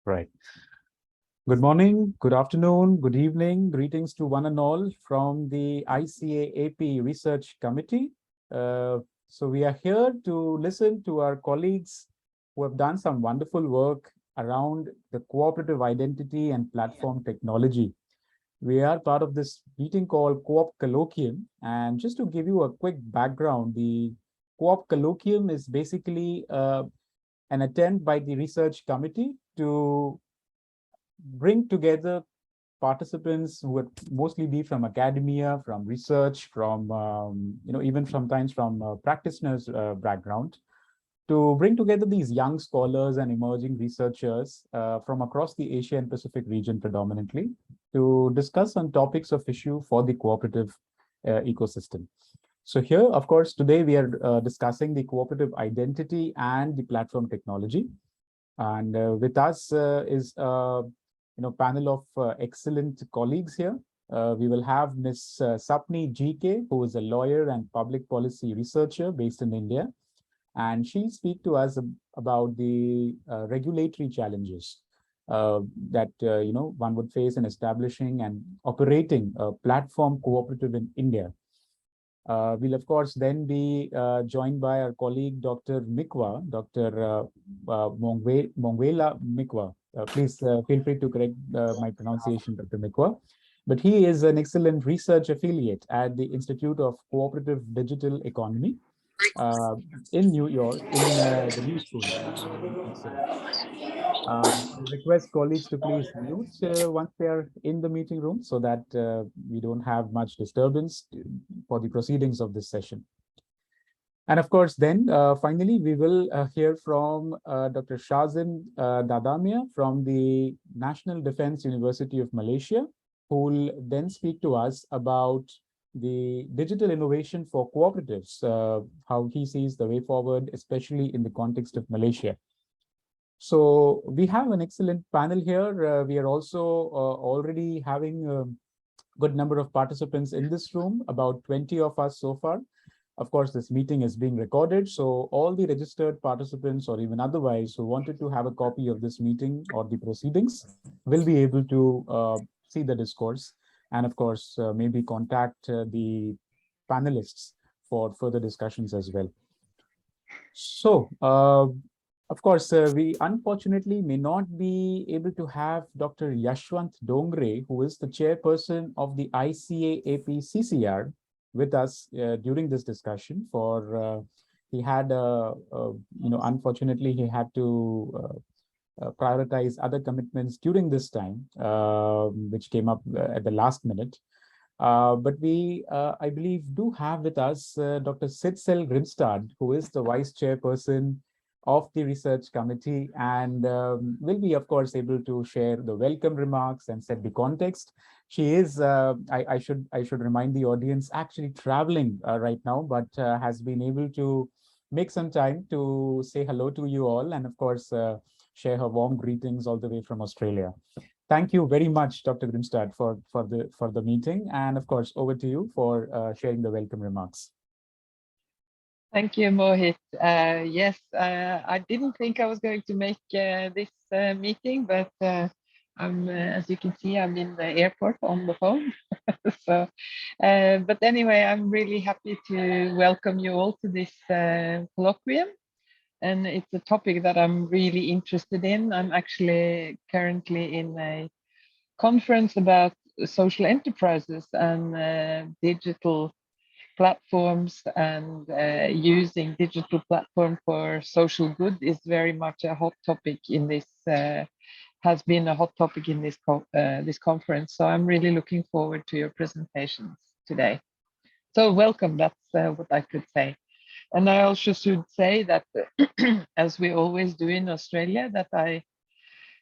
Right. Good morning, good afternoon, good evening. Greetings to one and all from the ICA-AP Research Committee. So we are here to listen to our colleagues who have done some wonderful work around the cooperative identity and platform technology. We are part of this meeting called COOP Colloquium. And just to give you a quick background, the COOP Colloquium is basically an attempt by the research committee to bring together participants who would mostly be from academia, from research, from even sometimes from practitioners' background, to bring together these young scholars and emerging researchers from across the Asia and Pacific region predominantly to discuss on topics of issue for the cooperative ecosystem. So here, of course, today we are discussing the cooperative identity and the platform technology. And with us is panel of excellent colleagues here. We will have Ms. Sapni GK, who is a lawyer and public policy researcher based in India. And she'll speak to us about the regulatory challenges that one would face in establishing and operating a platform cooperative in India. We'll, of course, then be joined by our colleague, Dr. Mikwa, Dr. Mongwela Mikwa. Please feel free to correct my pronunciation, Dr. Mikwa. But he is an excellent research affiliate at the Institute of Cooperative Digital Economy in New York, in the New School. I request colleagues to please mute once they are in the meeting room so that we don't have much disturbance for the proceedings of this session. And of course, then finally, we will hear from Dr. Shazin Dadamia from the National Defense University of Malaysia, who will then speak to us about the digital innovation for cooperatives, how he sees the way forward, especially in the context of Malaysia. So we have an excellent panel here. We are also already having a good number of participants in this room, about 20 of us so far. Of course, this meeting is being recorded, so all the registered participants or even otherwise who wanted to have a copy of this meeting or the proceedings will be able to see the discourse and, of course, maybe contact the panelists for further discussions as well. So, of course, we unfortunately may not be able to have Dr. Yashwant Dongre, who is the chairperson of the ICA-AP CCR, with us during this discussion. For he had, unfortunately, he had to prioritize other commitments during this time, which came up at the last minute. But we, I believe, do have with us Dr. Sidsel Grimstad, who is the vice chairperson of the research committee, and will be, of course, able to share the welcome remarks and set the context. She is, I should remind the audience, actually traveling right now, but has been able to make some time to say hello to you all, and of course, share her warm greetings all the way from Australia. Thank you very much, Dr. Grimstad, for the meeting, and of course, over to you for sharing the welcome remarks. Thank you, Mohit. Yes, I didn't think I was going to make this meeting, but as you can see, I'm in the airport on the phone. So, but anyway, I'm really happy to welcome you all to this colloquium. And it's a topic that I'm really interested in. I'm actually currently in a conference about social enterprises and digital platforms, and using digital platform for social good is very much a hot topic in this, has been a hot topic in this, this conference. So I'm really looking forward to your presentations today. So welcome, that's what I could say. And I also should say that, as we always do in Australia, that I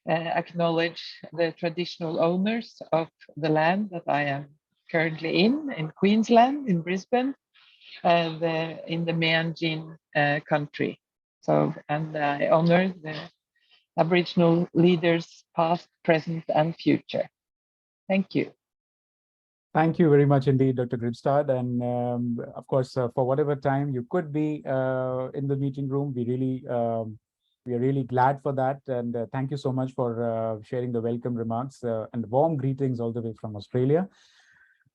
acknowledge the traditional owners of the land that I am currently in Queensland, in Brisbane, and in the Meanjin country. So, and I honor the Aboriginal leaders, past, present, and future. Thank you. Thank you very much indeed, Dr. Grimstad. And of course, for whatever time you could be in the meeting room, we really We are really glad for that. And thank you so much for sharing the welcome remarks and warm greetings all the way from Australia.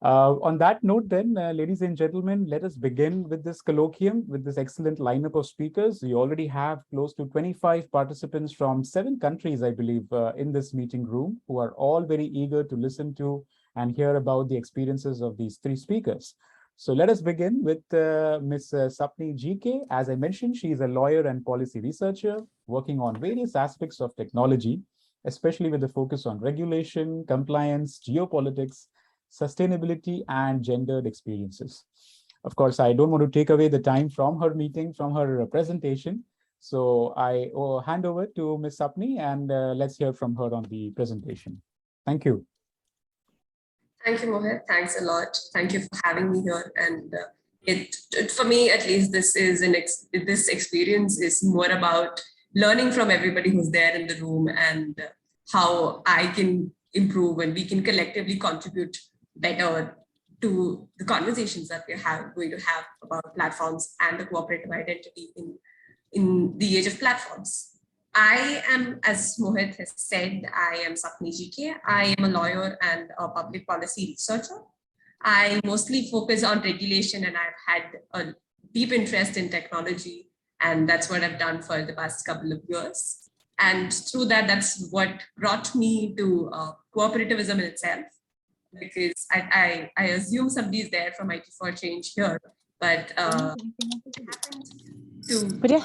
On that note, then, ladies and gentlemen, let us begin with this colloquium with this excellent lineup of speakers. We already have close to 25 participants from 7 countries, I believe, in this meeting room, who are all very eager to listen to and hear about the experiences of these 3 speakers. So let us begin with Ms. Sapni GK. As I mentioned, she is a lawyer and policy researcher working on various aspects of technology, especially with a focus on regulation, compliance, geopolitics, sustainability, and gendered experiences. Of course, I don't want to take away the time from her meeting, from her presentation. So I hand over to Ms. Sapni, and let's hear from her on the presentation. Thank you. Thank you, Mohit. Thanks a lot. Thank you for having me here. And for me, at least, this experience is more about learning from everybody who's there in the room and how I can improve and we can collectively contribute better to the conversations that we're going to have about platforms and the cooperative identity in the age of platforms. I am, as Mohit has said, I am Sapni GK. I am a lawyer and a public policy researcher. I mostly focus on regulation, and I've had a deep interest in technology, and that's what I've done for the past couple of years. And through that, that's what brought me to cooperativism in itself, because I assume somebody's there from IT for Change here, but happened to...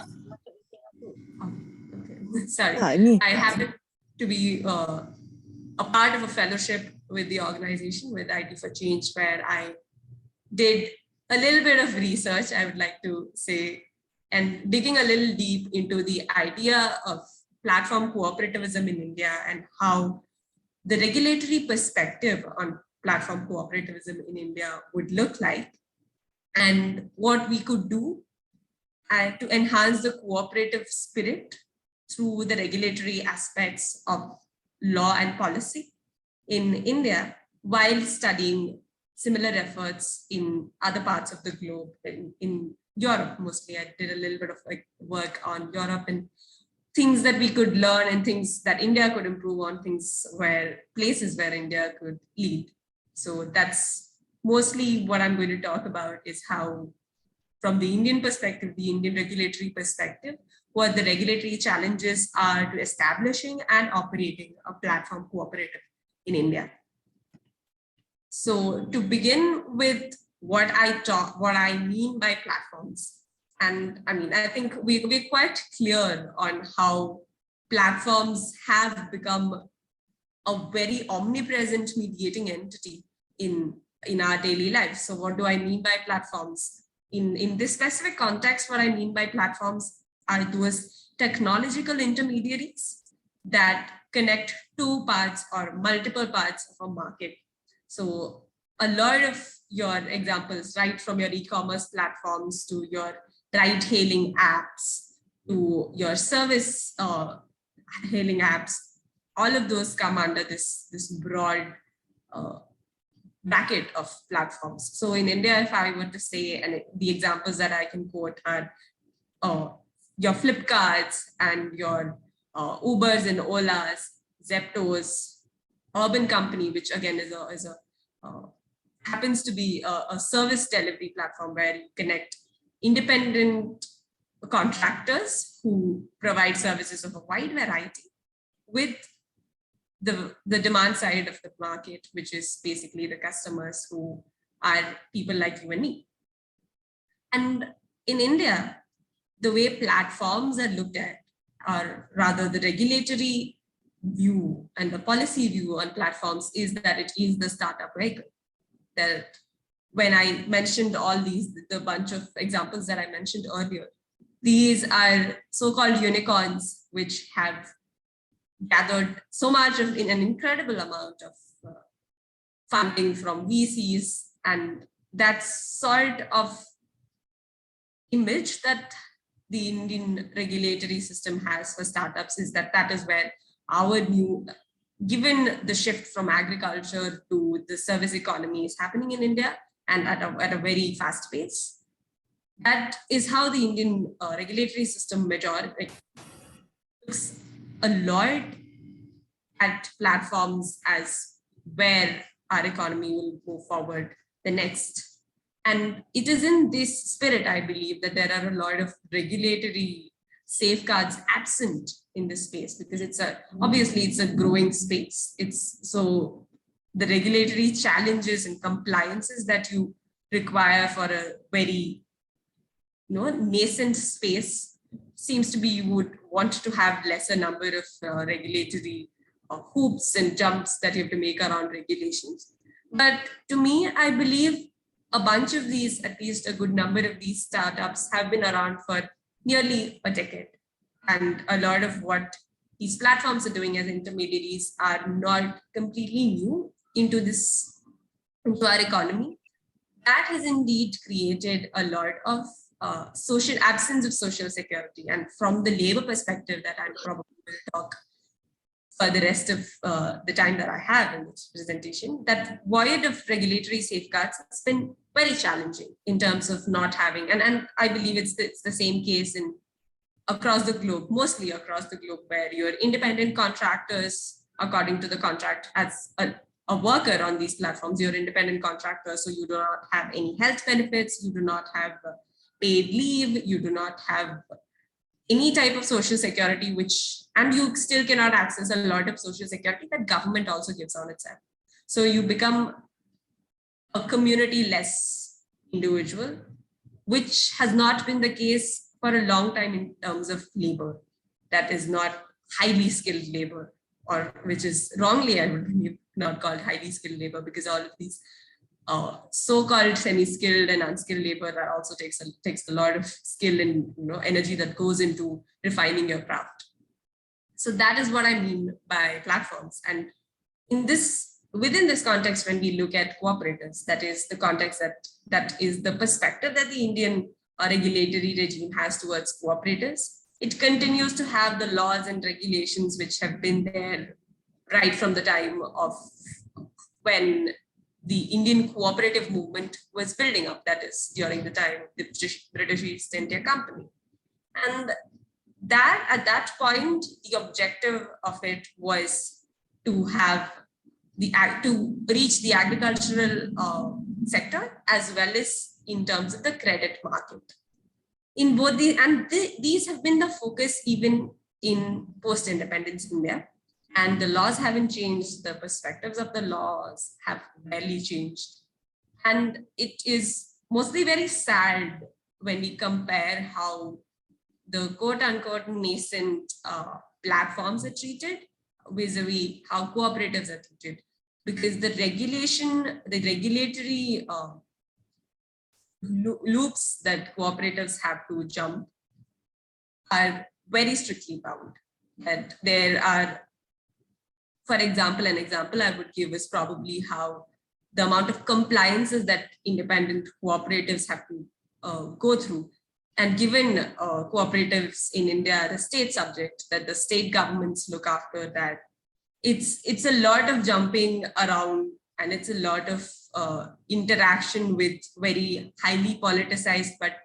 Sorry, I happened to be a part of a fellowship with the organization, with IT for Change, where I did a little bit of research, I would like to say, and digging a little deep into the idea of platform cooperativism in India and how the regulatory perspective on platform cooperativism in India would look like, and what we could do to enhance the cooperative spirit through the regulatory aspects of law and policy in India, while studying similar efforts in other parts of the globe, in Europe mostly. I did a little bit of work on Europe and things that we could learn and things that India could improve on, places where India could lead. So that's mostly what I'm going to talk about, is how, from the Indian perspective, the Indian regulatory perspective, what the regulatory challenges are to establishing and operating a platform cooperative in India. So to begin with what I mean by platforms, and I mean, I think we're quite clear on how platforms have become a very omnipresent mediating entity in our daily lives. So what do I mean by platforms? In this specific context, what I mean by platforms are those technological intermediaries that connect 2 parts or multiple parts of a market. So a lot of your examples, right from your e-commerce platforms to your ride-hailing apps to your service hailing apps, all of those come under this broad bracket of platforms. So in India, if I were to say, and the examples that I can quote are your Flipkarts and your Ubers and Olas, Zeptos, Urban Company, which again happens to be a service delivery platform where you connect independent contractors who provide services of a wide variety with the demand side of the market, which is basically the customers who are people like you and me. And in India, the way platforms are looked at, or rather the regulatory view and the policy view on platforms, is that it is the startup vehicle. That when I mentioned all these, the bunch of examples that I mentioned earlier, these are so-called unicorns, which have gathered so much of an incredible amount of funding from VCs, and that sort of image that the Indian regulatory system has for startups is that is where our given the shift from agriculture to the service economy is happening in India, and at a very fast pace. That is how the Indian regulatory system looks a lot at platforms as where our economy will move forward the next. And it is in this spirit, I believe, that there are a lot of regulatory safeguards absent in this space, because obviously it's a growing space. So the regulatory challenges and compliances that you require for a very nascent space seems to be you would want to have lesser number of regulatory hoops and jumps that you have to make around regulations. But to me, I believe a bunch of these, at least a good number of these startups have been around for nearly a decade. And a lot of what these platforms are doing as intermediaries are not completely new into our economy. That has indeed created a lot of absence of social security. And from the labor perspective that I probably will talk for the rest of the time that I have in this presentation, that void of regulatory safeguards has been very challenging in terms of not having, and I believe it's the same case across the globe, mostly across the globe, where you're independent contractors, according to the contract, as a worker on these platforms, you're independent contractors, so you do not have any health benefits, you do not have paid leave, you do not have any type of social security, and you still cannot access a lot of social security that government also gives on itself. So you become a community-less individual, which has not been the case for a long time in terms of labor that is not highly skilled labor, or which is wrongly, I would believe, not called highly skilled labor, because all of these so-called semi-skilled and unskilled labor that also takes a lot of skill and energy that goes into refining your craft. So that is what I mean by platforms. And within this context, when we look at cooperatives, that is the context that is the perspective that the Indian regulatory regime has towards cooperatives. It continues to have the laws and regulations which have been there right from the time of when the Indian cooperative movement was building up, that is during the time of the British East India Company. And that at that point, the objective of it was to reach the agricultural sector, as well as in terms of the credit market. In both these have been the focus even in post-independence India. And the laws haven't changed, the perspectives of the laws have barely changed. And it is mostly very sad when we compare how the quote-unquote nascent platforms are treated vis-a-vis how cooperatives are treated. Because the regulatory loops that cooperatives have to jump are very strictly bound. That there are, for example, an example I would give is probably how the amount of compliances that independent cooperatives have to go through. And given cooperatives in India are a state subject, that the state governments look after, that it's a lot of jumping around, and it's a lot of interaction with very highly politicized, but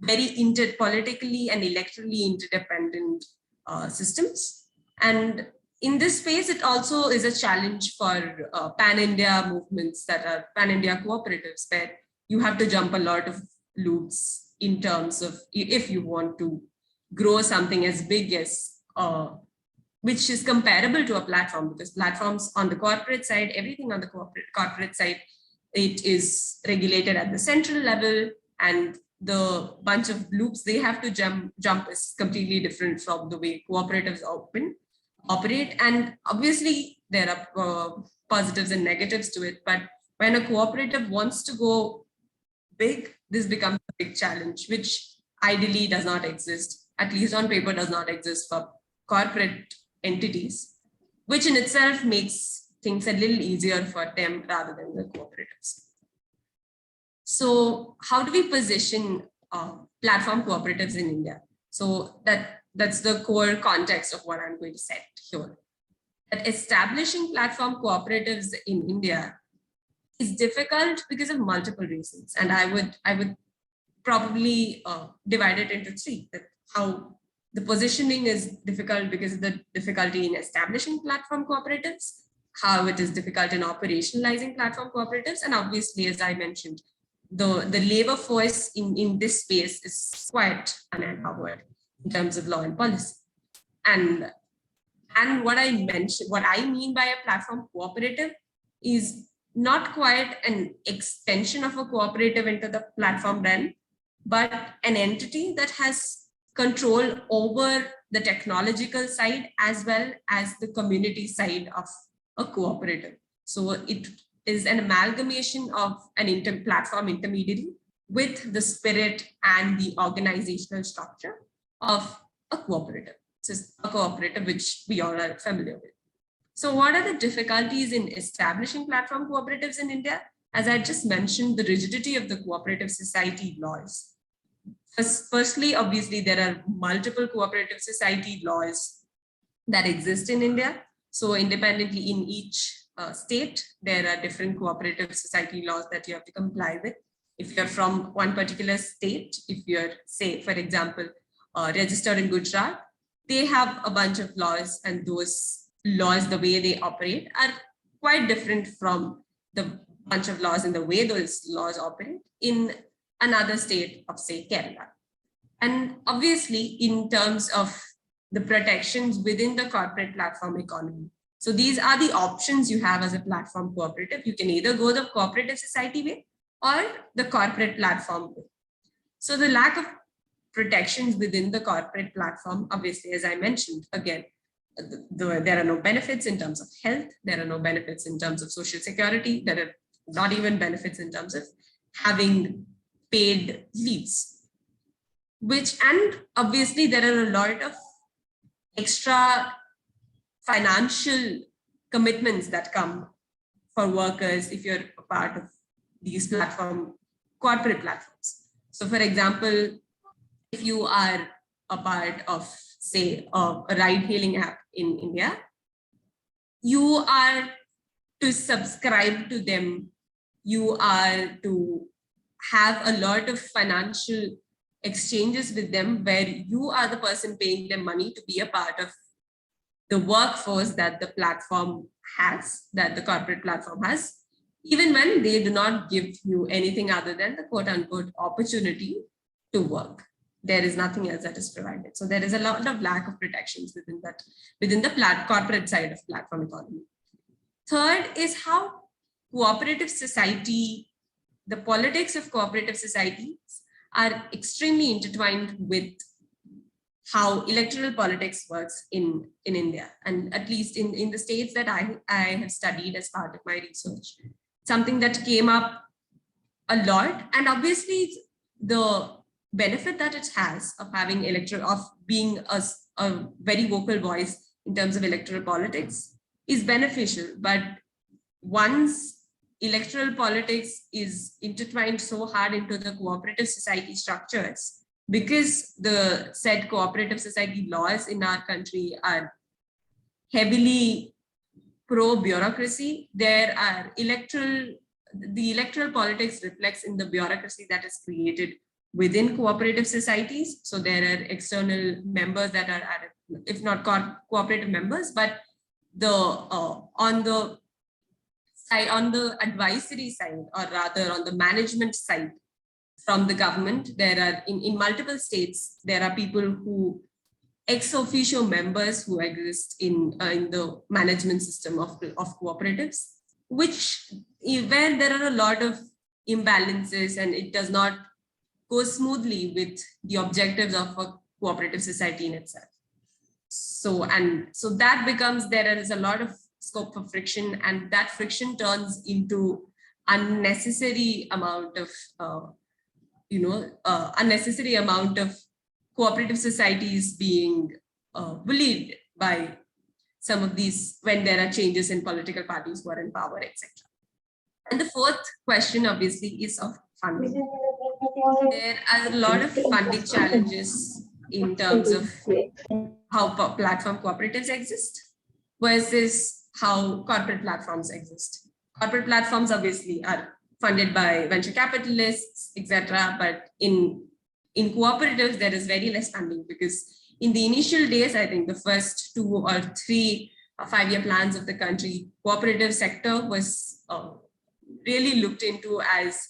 very politically and electorally interdependent systems. And in this space, it also is a challenge for pan-India movements that are pan-India cooperatives, where you have to jump a lot of loops in terms of if you want to grow something as big as, which is comparable to a platform, because platforms on the corporate side, everything on the corporate side, it is regulated at the central level, and the bunch of loops they have to jump is completely different from the way cooperatives operate. And obviously there are positives and negatives to it, but when a cooperative wants to go big, this becomes a big challenge, which ideally does not exist, at least on paper does not exist for corporate entities, which in itself makes things a little easier for them rather than the cooperatives. So how do we position platform cooperatives in India? So that's the core context of what I'm going to set here. That establishing platform cooperatives in India is difficult because of multiple reasons. And I would probably divide it into three. That how The positioning is difficult because of the difficulty in establishing platform cooperatives, how it is difficult in operationalizing platform cooperatives, and obviously, as I mentioned, the labor force in this space is quite unempowered in terms of law and policy. And what I mean by a platform cooperative is not quite an extension of a cooperative into the platform realm, but an entity that has control over the technological side as well as the community side of a cooperative. So it is an amalgamation of an platform intermediary with the spirit and the organizational structure of a cooperative. So a cooperative which we all are familiar with. So what are the difficulties in establishing platform cooperatives in India? As I just mentioned, the rigidity of the cooperative society laws. Firstly, obviously, there are multiple cooperative society laws that exist in India. So independently in each state, there are different cooperative society laws that you have to comply with. If you're from one particular state, if you're, say, for example, registered in Gujarat, they have a bunch of laws, and those laws, the way they operate, are quite different from the bunch of laws and the way those laws operate in another state of, say, Kerala. And obviously, in terms of the protections within the corporate platform economy. So these are the options you have as a platform cooperative. You can either go the cooperative society way or the corporate platform way. So the lack of protections within the corporate platform, obviously, as I mentioned, again, there are no benefits in terms of health. There are no benefits in terms of social security. There are not even benefits in terms of having paid leaves, and obviously there are a lot of extra financial commitments that come for workers if you're a part of these corporate platforms. So for example, if you are a part of, say, a ride-hailing app in India, you are to subscribe to them, you are to have a lot of financial exchanges with them where you are the person paying them money to be a part of the workforce that the platform has, that the corporate platform has, even when they do not give you anything other than the quote-unquote opportunity to work. There is nothing else that is provided. So there is a lot of lack of protections within the corporate side of platform economy. Third is how cooperative society, the politics of cooperative societies are extremely intertwined with how electoral politics works in India. And at least in the states that I have studied as part of my research, something that came up a lot. And obviously the benefit that it has of having being a very vocal voice in terms of electoral politics is beneficial. But once electoral politics is intertwined so hard into the cooperative society structures, because the said cooperative society laws in our country are heavily pro-bureaucracy, the electoral politics reflects in the bureaucracy that is created within cooperative societies. So there are external members that are added, if not cooperative members, but on the advisory side, or rather on the management side from the government, there are in multiple states, there are people who ex officio members who exist in the management system of cooperatives, where there are a lot of imbalances and it does not go smoothly with the objectives of a cooperative society in itself. So that becomes, there is a lot of scope for friction, and that friction turns into unnecessary amount of cooperative societies being bullied by some of these when there are changes in political parties who are in power, etc. And the fourth question obviously is of funding. There are a lot of funding challenges in terms of how platform cooperatives exist versus how corporate platforms exist. Corporate platforms obviously are funded by venture capitalists, etc. But in cooperatives, there is very less funding because in the initial days, I think the first 2 or 3 5-year plans of the country, cooperative sector was really looked into as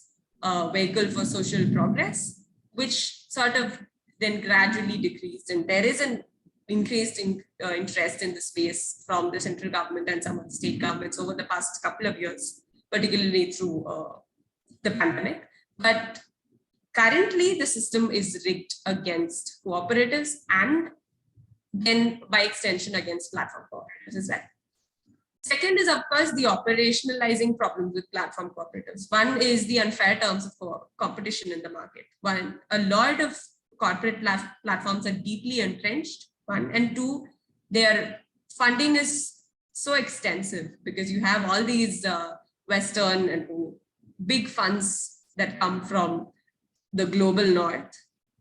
a vehicle for social progress, which sort of then gradually decreased. And there is an increased interest in the space from the central government and some of the state governments over the past couple of years, particularly through the pandemic. But currently, the system is rigged against cooperatives and then by extension against platform cooperatives as well. Second is, of course, the operationalizing problems with platform cooperatives. One is the unfair terms of competition in the market. One, a lot of corporate platforms are deeply entrenched, one, and two, their funding is so extensive because you have all these Western and big funds that come from the global north,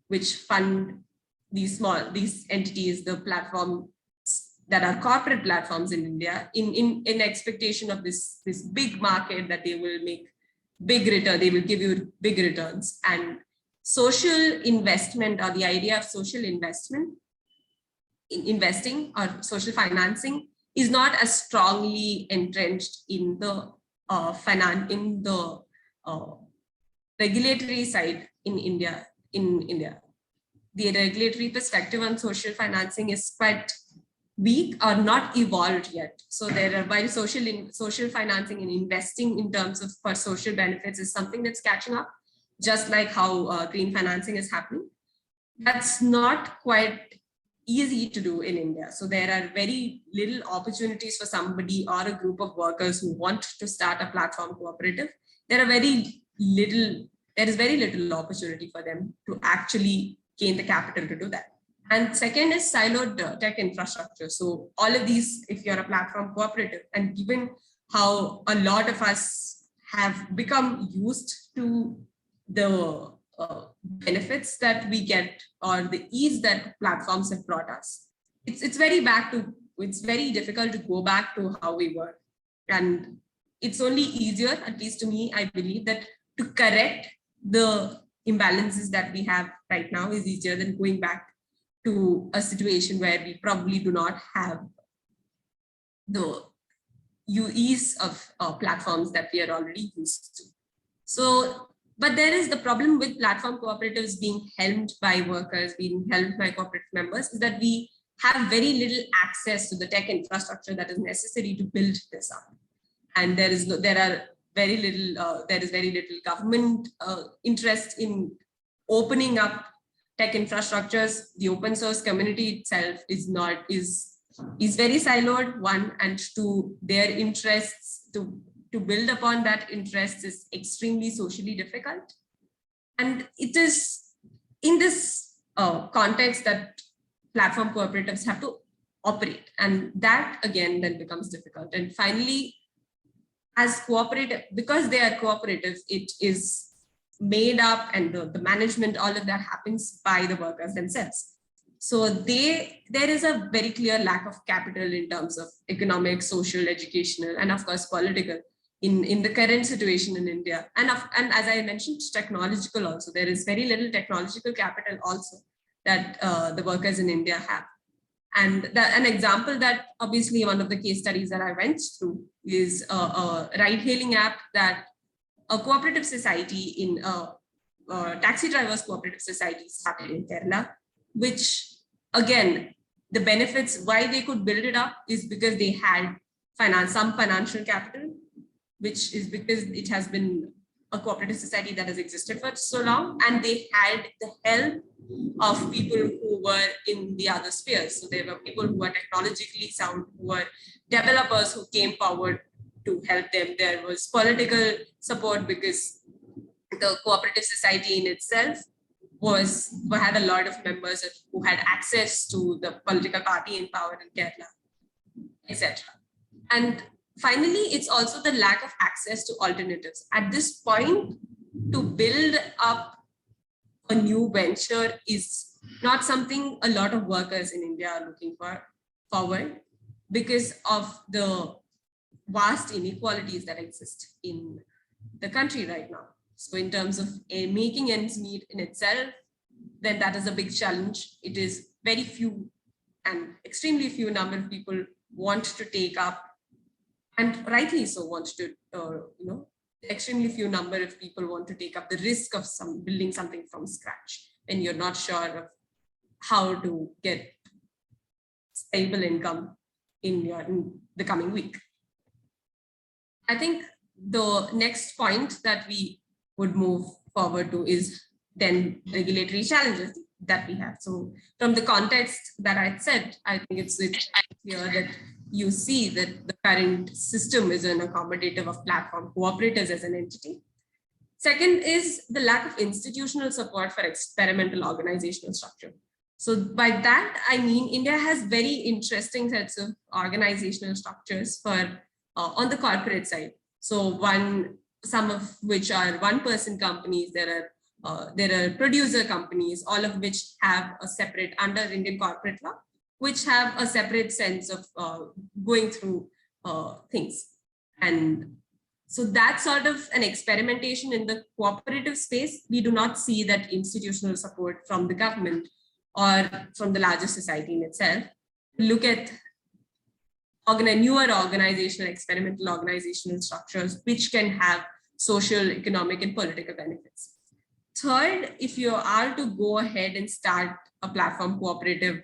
which fund these entities, the platforms that are corporate platforms in India, in expectation of this big market that they will make big return, they will give you big returns. And social investment, or the idea of social investment, investing or social financing, is not as strongly entrenched in the regulatory side in India. The regulatory perspective on social financing is quite weak or not evolved yet. So there are, while social financing and investing in terms of for social benefits is something that's catching up, just like how green financing is happening, that's not quite easy to do in India. So there are very little opportunities for somebody or a group of workers who want to start a platform cooperative. There is very little opportunity for them to actually gain the capital to do that. And second is siloed tech infrastructure. So all of these, if you're a platform cooperative, and given how a lot of us have become used to the benefits that we get or the ease that platforms have brought us, it's very difficult to go back to how we were. And it's only easier, at least to me, I believe, that to correct the imbalances that we have right now is easier than going back to a situation where we probably do not have the ease of platforms that we are already used to. So, but there is the problem with platform cooperatives being helmed by workers, being helmed by corporate members, is that we have very little access to the tech infrastructure that is necessary to build this up. And there is very little government interest in opening up tech infrastructures. The open source community itself is very siloed, one, and two, their interests to build upon that interest is extremely socially difficult. And it is in this context that platform cooperatives have to operate, and that again then becomes difficult. And finally, as cooperative, because they are cooperatives, it is made up, and the management, all of that happens by the workers themselves. So there is a very clear lack of capital in terms of economic, social, educational, and of course political in the current situation in India. And as I mentioned, technological also. There is very little technological capital also that the workers in India have. And an example that obviously one of the case studies that I went through is a ride-hailing app that a cooperative society in taxi drivers cooperative society started in Kerala, which again, the benefits, why they could build it up is because they had some financial capital, which is because it has been a cooperative society that has existed for so long, and they had the help of people who were in the other spheres. So there were people who were technologically sound, who were developers who came forward to help them. There was political support because the cooperative society in itself had a lot of members who had access to the political party in power in Kerala, etc. And finally, it's also the lack of access to alternatives. At this point, to build up a new venture is not something a lot of workers in India are looking forward because of the vast inequalities that exist in the country right now. So in terms of making ends meet in itself, then that is a big challenge. It is very few and extremely few number of people want to take up, and rightly so want to, extremely few number of people want to take up the risk of building something from scratch when you're not sure of how to get stable income in the coming week. I think the next point that we would move forward to is then regulatory challenges that we have. So from the context that I said, I think it's clear that you see that the current system is an accommodative of platform cooperatives as an entity. Second is the lack of institutional support for experimental organizational structure. So by that, I mean, India has very interesting sets of organizational structures for on the corporate side. So some of which are one-person companies. There are producer companies, all of which have a separate under Indian corporate law, which have a separate sense of going through things. And so that's sort of an experimentation in the cooperative space. We do not see that institutional support from the government or from the larger society in itself. Look at newer organizational, experimental organizational structures, which can have social, economic, and political benefits. Third, if you are to go ahead and start a platform cooperative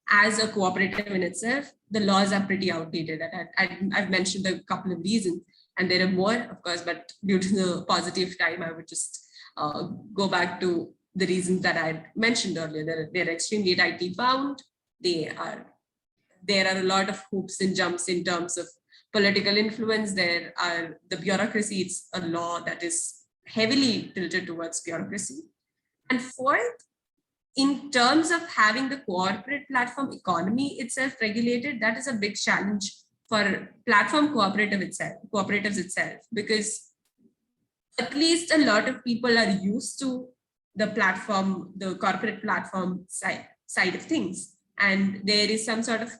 as a cooperative in itself, the laws are pretty outdated. I've mentioned a couple of reasons, and there are more, of course, but due to the positive time, I would just go back to the reasons that I mentioned earlier. They're extremely tightly bound. There are a lot of hoops and jumps in terms of political influence. The bureaucracy, it's a law that is heavily tilted towards bureaucracy. And fourth, in terms of having the corporate platform economy itself regulated, that is a big challenge for platform cooperatives itself, because at least a lot of people are used to the corporate platform side of things. And there is some sort of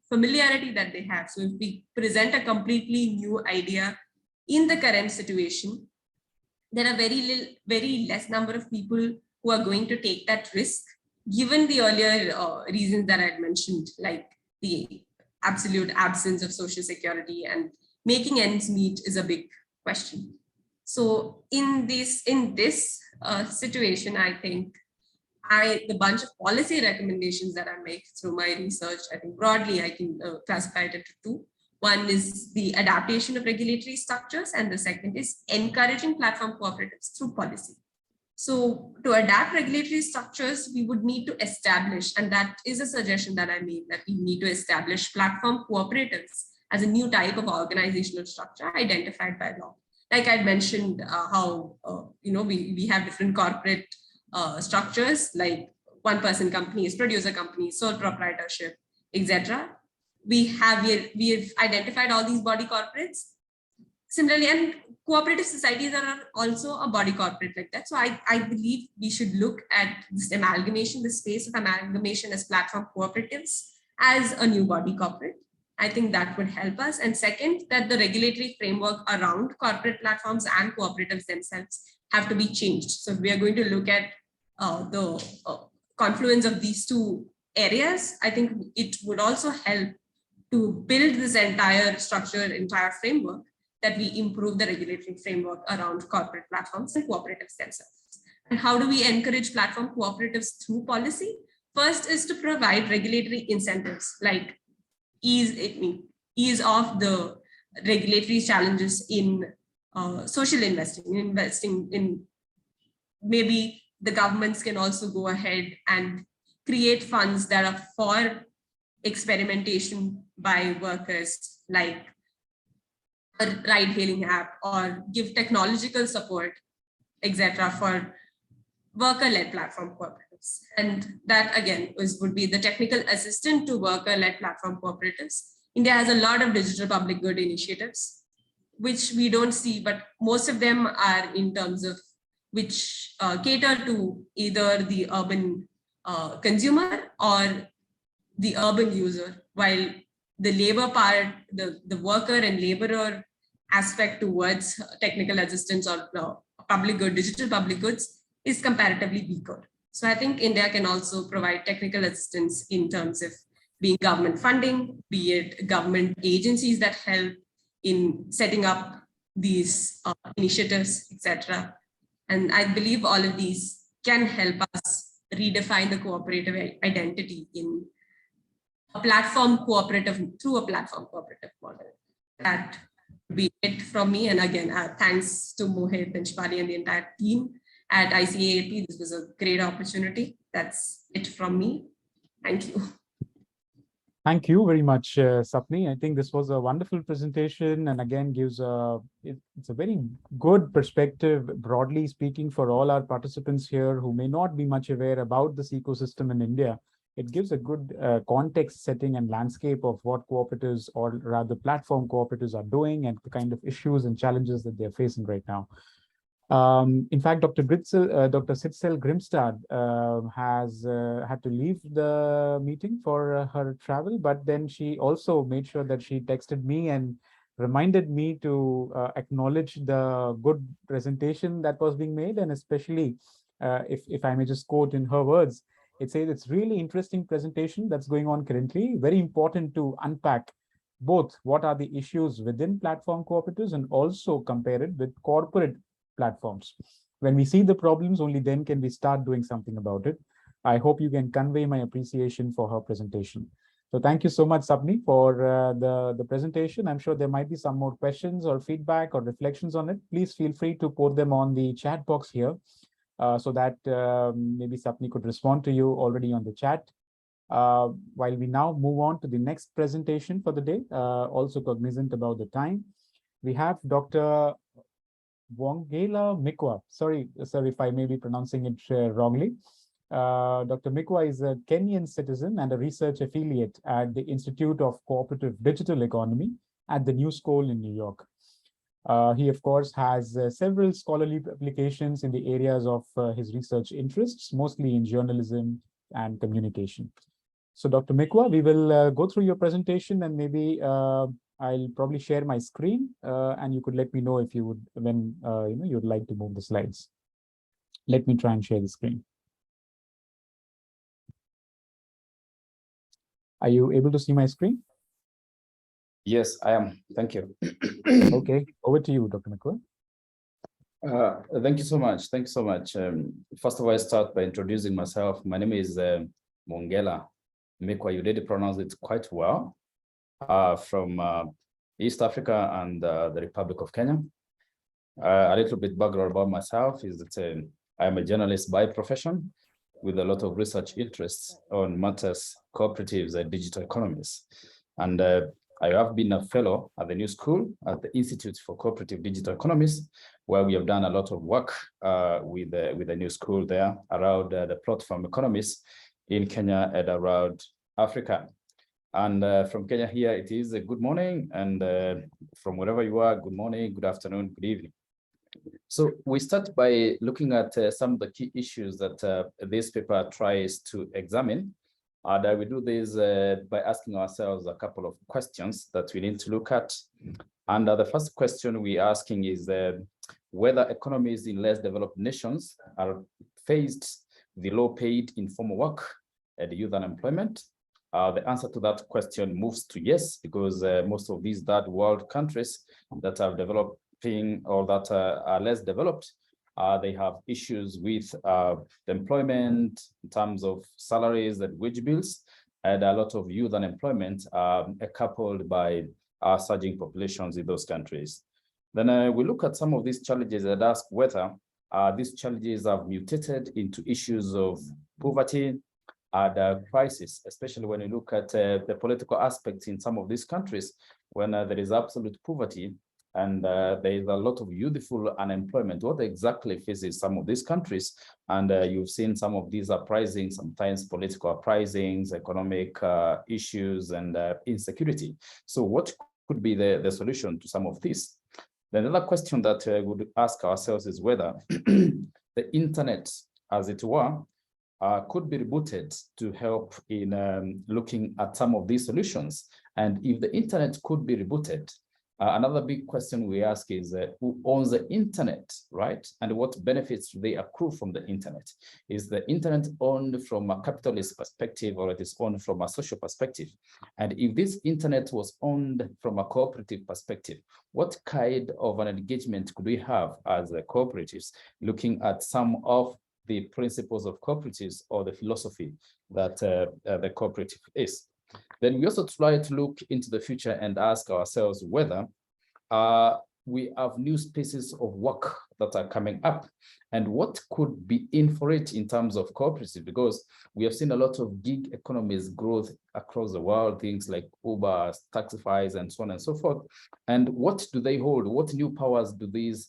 familiarity that they have. So if we present a completely new idea in the current situation, there are very less number of people who are going to take that risk, given the earlier reasons that I had mentioned, like the absolute absence of social security and making ends meet is a big question. So in this situation, I think the bunch of policy recommendations that I make through my research, I think broadly I can classify it into two. One is the adaptation of regulatory structures, and the second is encouraging platform cooperatives through policy. So to adapt regulatory structures, we would need to establish, and that is a suggestion that I made, that we need to establish platform cooperatives as a new type of organizational structure identified by law. Like I mentioned, how we have different corporate structures, like one-person companies, producer companies, sole proprietorship, etc. We have identified all these body corporates. Similarly, and cooperative societies are also a body corporate like that. So I believe we should look at this amalgamation, the space of amalgamation as platform cooperatives as a new body corporate. I think that would help us. And second, that the regulatory framework around corporate platforms and cooperatives themselves have to be changed. So we are going to look at the confluence of these two areas. I think it would also help to build this entire structure, entire framework, that we improve the regulatory framework around corporate platforms and cooperatives themselves. And how do we encourage platform cooperatives through policy? First is to provide regulatory incentives, like ease off the regulatory challenges in social investing in maybe the governments can also go ahead and create funds that are for experimentation by workers, like a ride-hailing app, or give technological support, etc., for worker-led platform cooperatives. And that again would be the technical assistant to worker-led platform cooperatives. India has a lot of digital public good initiatives, which we don't see, but most of them are in terms of which cater to either the urban consumer or the urban user, while the labor part, the worker and laborer aspect towards technical assistance or public good, digital public goods is comparatively weaker. So I think India can also provide technical assistance in terms of being government funding, be it government agencies that help in setting up these initiatives, etc. And I believe all of these can help us redefine the cooperative identity in a platform cooperative, through a platform cooperative model. That would be it from me. And again, thanks to Mohit and Shivali and the entire team at ICA-AP. This was a great opportunity. That's it from me. Thank you. Thank you very much, Sapni. I think this was a wonderful presentation, and again gives it's a very good perspective, broadly speaking, for all our participants here who may not be much aware about this ecosystem in India. It gives a good context setting and landscape of what cooperatives, or rather platform cooperatives, are doing and the kind of issues and challenges that they're facing right now. In fact, Dr. Sitzel Grimstad has had to leave the meeting for her travel, but then she also made sure that she texted me and reminded me to acknowledge the good presentation that was being made, and especially, if I may just quote in her words, it says it's really interesting presentation that's going on currently, very important to unpack both what are the issues within platform cooperatives and also compare it with corporate platforms. When we see the problems, only then can we start doing something about it. I hope you can convey my appreciation for her presentation. So thank you so much, Sapni, for the presentation. I'm sure there might be some more questions or feedback or reflections on it. Please feel free to put them on the chat box here so that maybe Sapni could respond to you already on the chat. While we now move on to the next presentation for the day, also cognizant about the time, we have Dr. Wongela Mikwa. Sorry if I may be pronouncing it wrongly. Dr. Mikwa is a Kenyan citizen and a research affiliate at the Institute of Cooperative Digital Economy at the New School in New York. He, of course, has several scholarly publications in the areas of his research interests, mostly in journalism and communication. So, Dr. Mikwa, we will go through your presentation, and maybe I'll probably share my screen, and you could let me know if you would, when you would like to move the slides. Let me try and share the screen. Are you able to see my screen? Yes, I am. Thank you. Okay, over to you, Dr. Mikwa. Thank you so much. Thank you so much. First of all, I start by introducing myself. My name is Wongela Mikwa. You did pronounce it quite well. From East Africa and the Republic of Kenya. A little bit background about myself is that I am a journalist by profession with a lot of research interests on matters, cooperatives, and digital economies. And I have been a fellow at the New School at the Institute for Cooperative Digital Economies, where we have done a lot of work with the New School there around the platform economies in Kenya and around Africa. And from Kenya here, it is a good morning. And from wherever you are, good morning, good afternoon, good evening. So we start by looking at some of the key issues that this paper tries to examine. And we do this by asking ourselves a couple of questions that we need to look at. And the first question we're asking is whether economies in less developed nations are faced with the low-paid informal work and youth unemployment. The answer to that question moves to yes, because most of these third world countries that are developing or that are less developed, they have issues with the employment in terms of salaries and wage bills, and a lot of youth unemployment coupled by surging populations in those countries. Then we look at some of these challenges and ask whether these challenges have mutated into issues of poverty, the crisis, especially when you look at the political aspects in some of these countries, when there is absolute poverty and there is a lot of youthful unemployment. What exactly faces some of these countries? And you've seen some of these uprisings, sometimes political uprisings, economic issues, and insecurity. So what could be the solution to some of this? The other question that we would ask ourselves is whether the internet, as it were, could be rebooted to help in looking at some of these solutions. And if the internet could be rebooted, Another big question we ask is who owns the internet, right? And what benefits do they accrue from the internet? Is the internet owned from a capitalist perspective, or it is owned from a social perspective? And if this internet was owned from a cooperative perspective, what kind of an engagement could we have as cooperatives, looking at some of the principles of cooperatives or the philosophy that the cooperative is? Then we also try to look into the future and ask ourselves whether we have new spaces of work that are coming up, and what could be in for it in terms of cooperatives, because we have seen a lot of gig economies growth across the world, things like Uber, Taxifys, and so on and so forth. And what do they hold? What new powers do these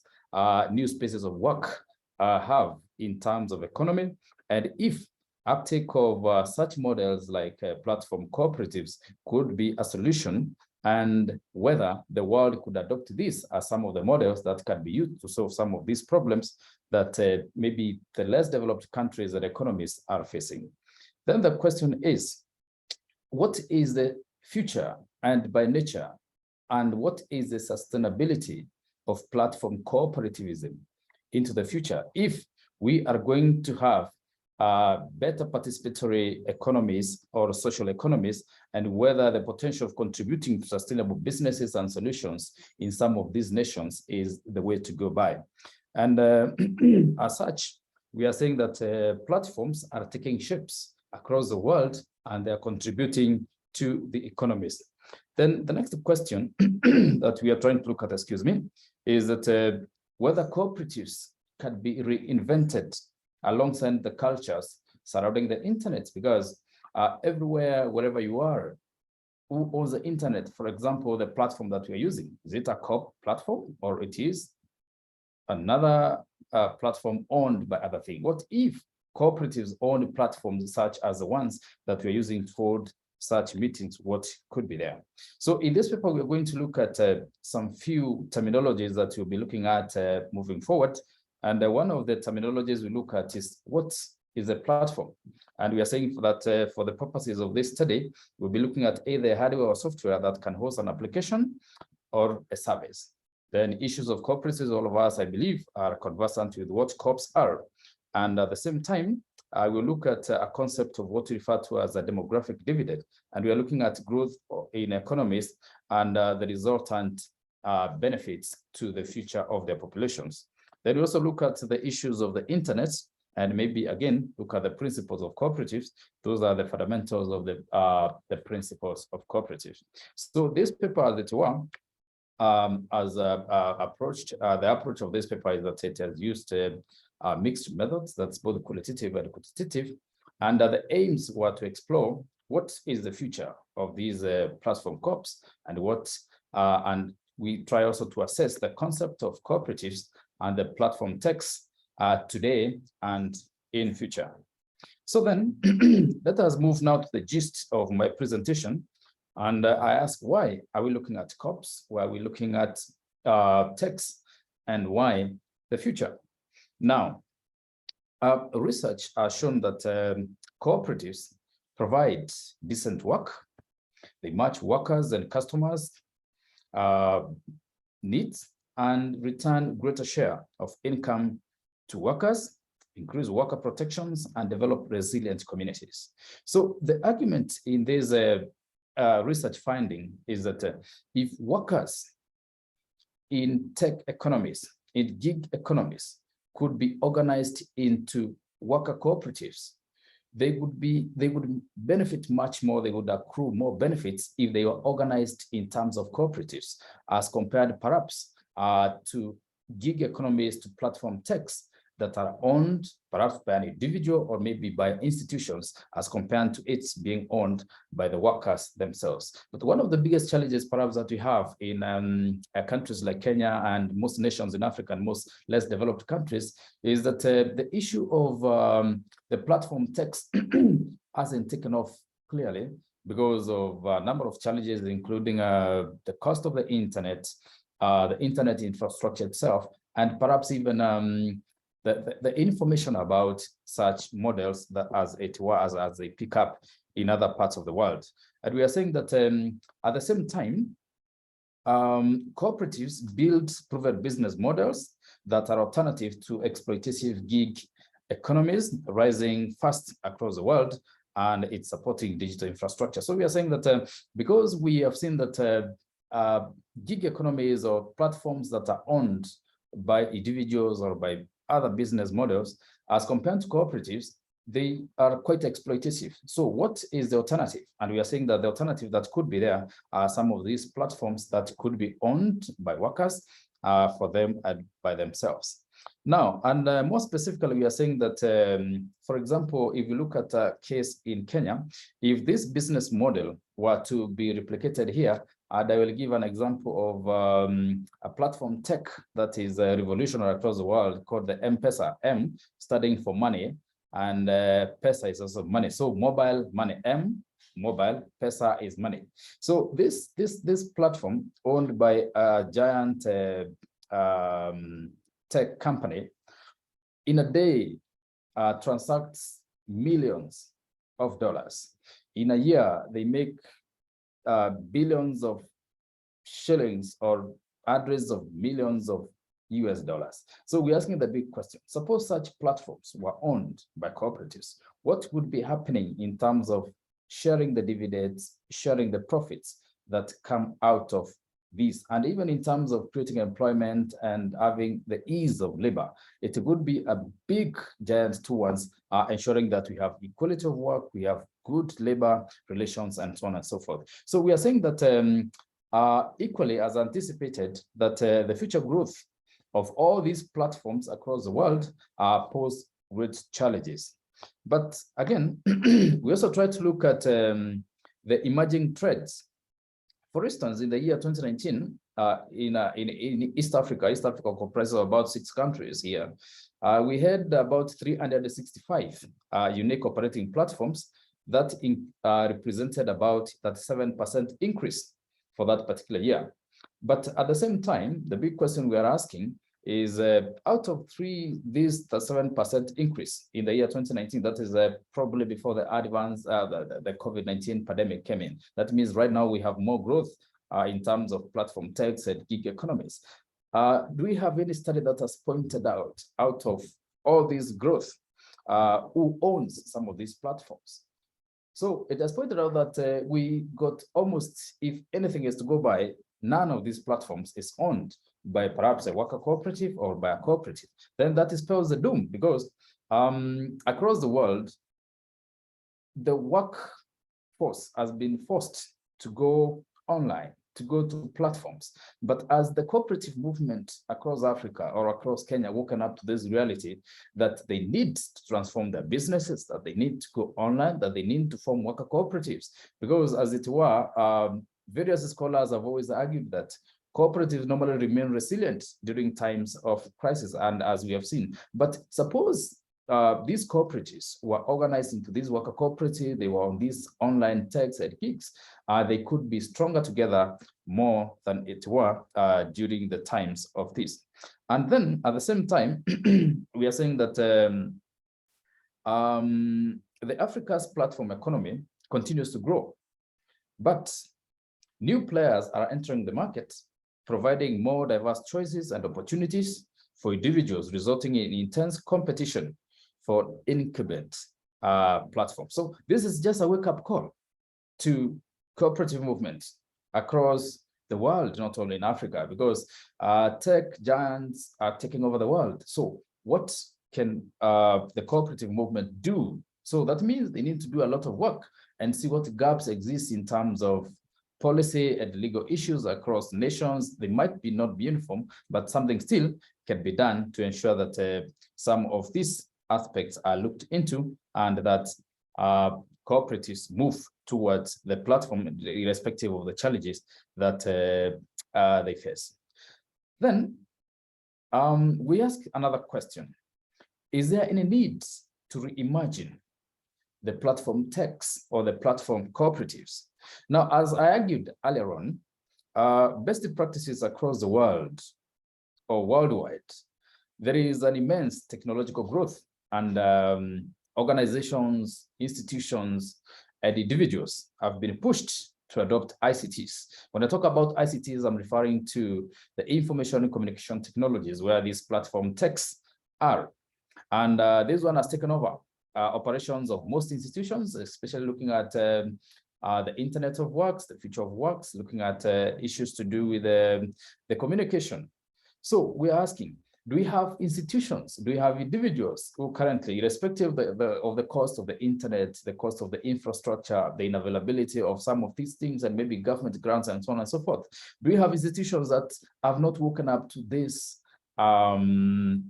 new spaces of work have in terms of economy? And if uptake of such models like platform cooperatives could be a solution, and whether the world could adopt this as some of the models that can be used to solve some of these problems that maybe the less developed countries and economies are facing. Then the question is, what is the future and by nature, and what is the sustainability of platform cooperativism into the future if we are going to have better participatory economies or social economies, and whether the potential of contributing to sustainable businesses and solutions in some of these nations is the way to go by. And as such, we are saying that platforms are taking shapes across the world, and they're contributing to the economies. Then the next question that we are trying to look at, is that whether cooperatives can be reinvented alongside the cultures surrounding the internet, because everywhere, wherever you are, who owns the internet? For example, the platform that we're using, is it a COOP platform, or it is another platform owned by other things? What if cooperatives own platforms such as the ones that we're using for such meetings? What could be there? So in this paper, we're going to look at some few terminologies that we'll be looking at moving forward. And one of the terminologies we look at is, what is a platform? And we are saying that for the purposes of this study, we'll be looking at either hardware or software that can host an application or a service. Then issues of cooperatives, all of us, I believe, are conversant with what co-ops are. And at the same time, I will look at a concept of what we refer to as a demographic dividend. And we are looking at growth in economies and the resultant benefits to the future of their populations. Then we also look at the issues of the internet, and maybe again look at the principles of cooperatives. Those are the fundamentals of the principles of cooperatives. So this paper that the approach of this paper is that it has used mixed methods, that's both qualitative and quantitative, and the aims were to explore what is the future of these platform co-ops, and we try also to assess the concept of cooperatives and the platform techs today and in future. So then let us move now to the gist of my presentation. And I ask, why are we looking at co-ops? Why are we looking at techs? And why the future? Now, research has shown that cooperatives provide decent work. They match workers and customers' needs, and return greater share of income to workers, increase worker protections, and develop resilient communities. So the argument in this research finding is that if workers in tech economies, in gig economies, could be organized into worker cooperatives, they would benefit much more. They would accrue more benefits if they were organized in terms of cooperatives, as compared perhaps to gig economies, to platform techs that are owned perhaps by an individual or maybe by institutions, as compared to its being owned by the workers themselves. But one of the biggest challenges perhaps that we have in countries like Kenya and most nations in Africa and most less developed countries is that the issue of the platform techs hasn't taken off clearly because of a number of challenges, including the cost of the internet infrastructure itself, and perhaps even the information about such models that as they pick up in other parts of the world. And we are saying that at the same time, cooperatives build proven business models that are alternative to exploitative gig economies rising fast across the world, and it's supporting digital infrastructure. So we are saying that because we have seen that gig economies or platforms that are owned by individuals or by other business models, as compared to cooperatives, they are quite exploitative. So what is the alternative? And we are saying that the alternative that could be there are some of these platforms that could be owned by workers for them and by themselves. Now, and more specifically, we are saying that, for example, if you look at a case in Kenya, if this business model were to be replicated here, and I will give an example of a platform tech that is revolutionary across the world called the M-Pesa, M standing for money, and Pesa is also money. So mobile money, M, mobile, Pesa is money. So this platform owned by a giant tech company, in a day transacts millions of dollars. In a year, they make billions of shillings or hundreds of millions of US dollars. So we're asking the big question. Suppose such platforms were owned by cooperatives, what would be happening in terms of sharing the dividends, sharing the profits that come out of these, and even in terms of creating employment and having the ease of labor? It would be a big giant towards ensuring that we have equality of work, we have good labor relations, and so on and so forth. So we are saying that equally as anticipated, that the future growth of all these platforms across the world pose great challenges. But again, we also try to look at the emerging trends. For instance, in the year 2019, in East Africa comprises of about 6 countries here, we had about 365 unique operating platforms that represented about that 7% increase for that particular year. But at the same time, the big question we are asking is out of this 7% increase in the year 2019, that is probably before the advance, the COVID-19 pandemic came in. That means right now we have more growth in terms of platform techs and gig economies. Do we have any study that has pointed out of all this growth, who owns some of these platforms? So it has pointed out that we got almost, if anything is to go by, none of these platforms is owned by perhaps a worker cooperative or by a cooperative. Then that spells the doom, because across the world, the workforce has been forced to go online, to go to platforms. But as the cooperative movement across Africa or across Kenya woken up to this reality that they need to transform their businesses, that they need to go online, that they need to form worker cooperatives, because as it were, various scholars have always argued that cooperatives normally remain resilient during times of crisis, and as we have seen. But suppose these cooperatives were organized into these worker cooperatives, they were on these online techs and gigs, they could be stronger together more than it were during the times of this. And then at the same time, we are saying that the Africa's platform economy continues to grow, but new players are entering the market, providing more diverse choices and opportunities for individuals, resulting in intense competition for incumbent platforms. So this is just a wake-up call to cooperative movements across the world, not only in Africa, because tech giants are taking over the world. So what can the cooperative movement do? So that means they need to do a lot of work and see what gaps exist in terms of policy and legal issues across nations. They might not be uniform, but something still can be done to ensure that some of these aspects are looked into, and that cooperatives move towards the platform, irrespective of the challenges that they face. Then we ask another question. Is there any need to reimagine the platform techs or the platform cooperatives? Now, as I argued earlier on, best practices across the world or worldwide, there is an immense technological growth, and organizations, institutions, and individuals have been pushed to adopt ICTs. When I talk about ICTs, I'm referring to the information and communication technologies where these platform techs are. And this one has taken over operations of most institutions, especially looking at the Internet of Works, the future of works, looking at issues to do with the communication. So we're asking, do we have institutions? Do we have individuals who currently, irrespective of the cost of the internet, the cost of the infrastructure, the inavailability of some of these things, and maybe government grants and so on and so forth, do we have institutions that have not woken up to this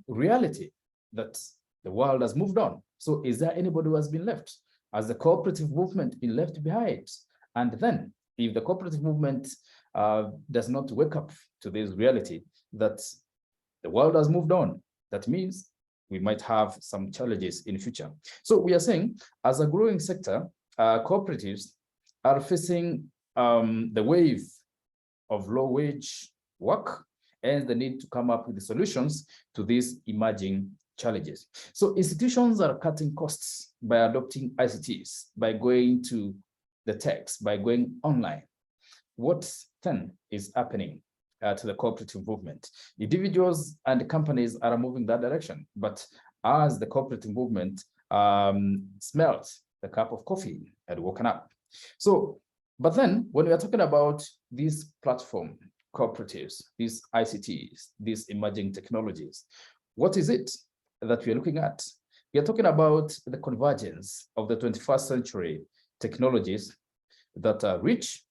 reality that the world has moved on? So is there anybody who has been left? Has the cooperative movement been left behind? And then if the cooperative movement does not wake up to this reality that the world has moved on, that means we might have some challenges in the future. So we are saying, as a growing sector, cooperatives are facing the wave of low-wage work and the need to come up with the solutions to these emerging challenges. So institutions are cutting costs by adopting ICTs, by going to the techs, by going online. What then is happening to the cooperative movement? Individuals and companies are moving that direction, but as the cooperative movement smelled the cup of coffee had woken up. So, but then when we are talking about these platform cooperatives, these ICTs, these emerging technologies, what is it that we are looking at? We are talking about the convergence of the 21st century technologies that are rich,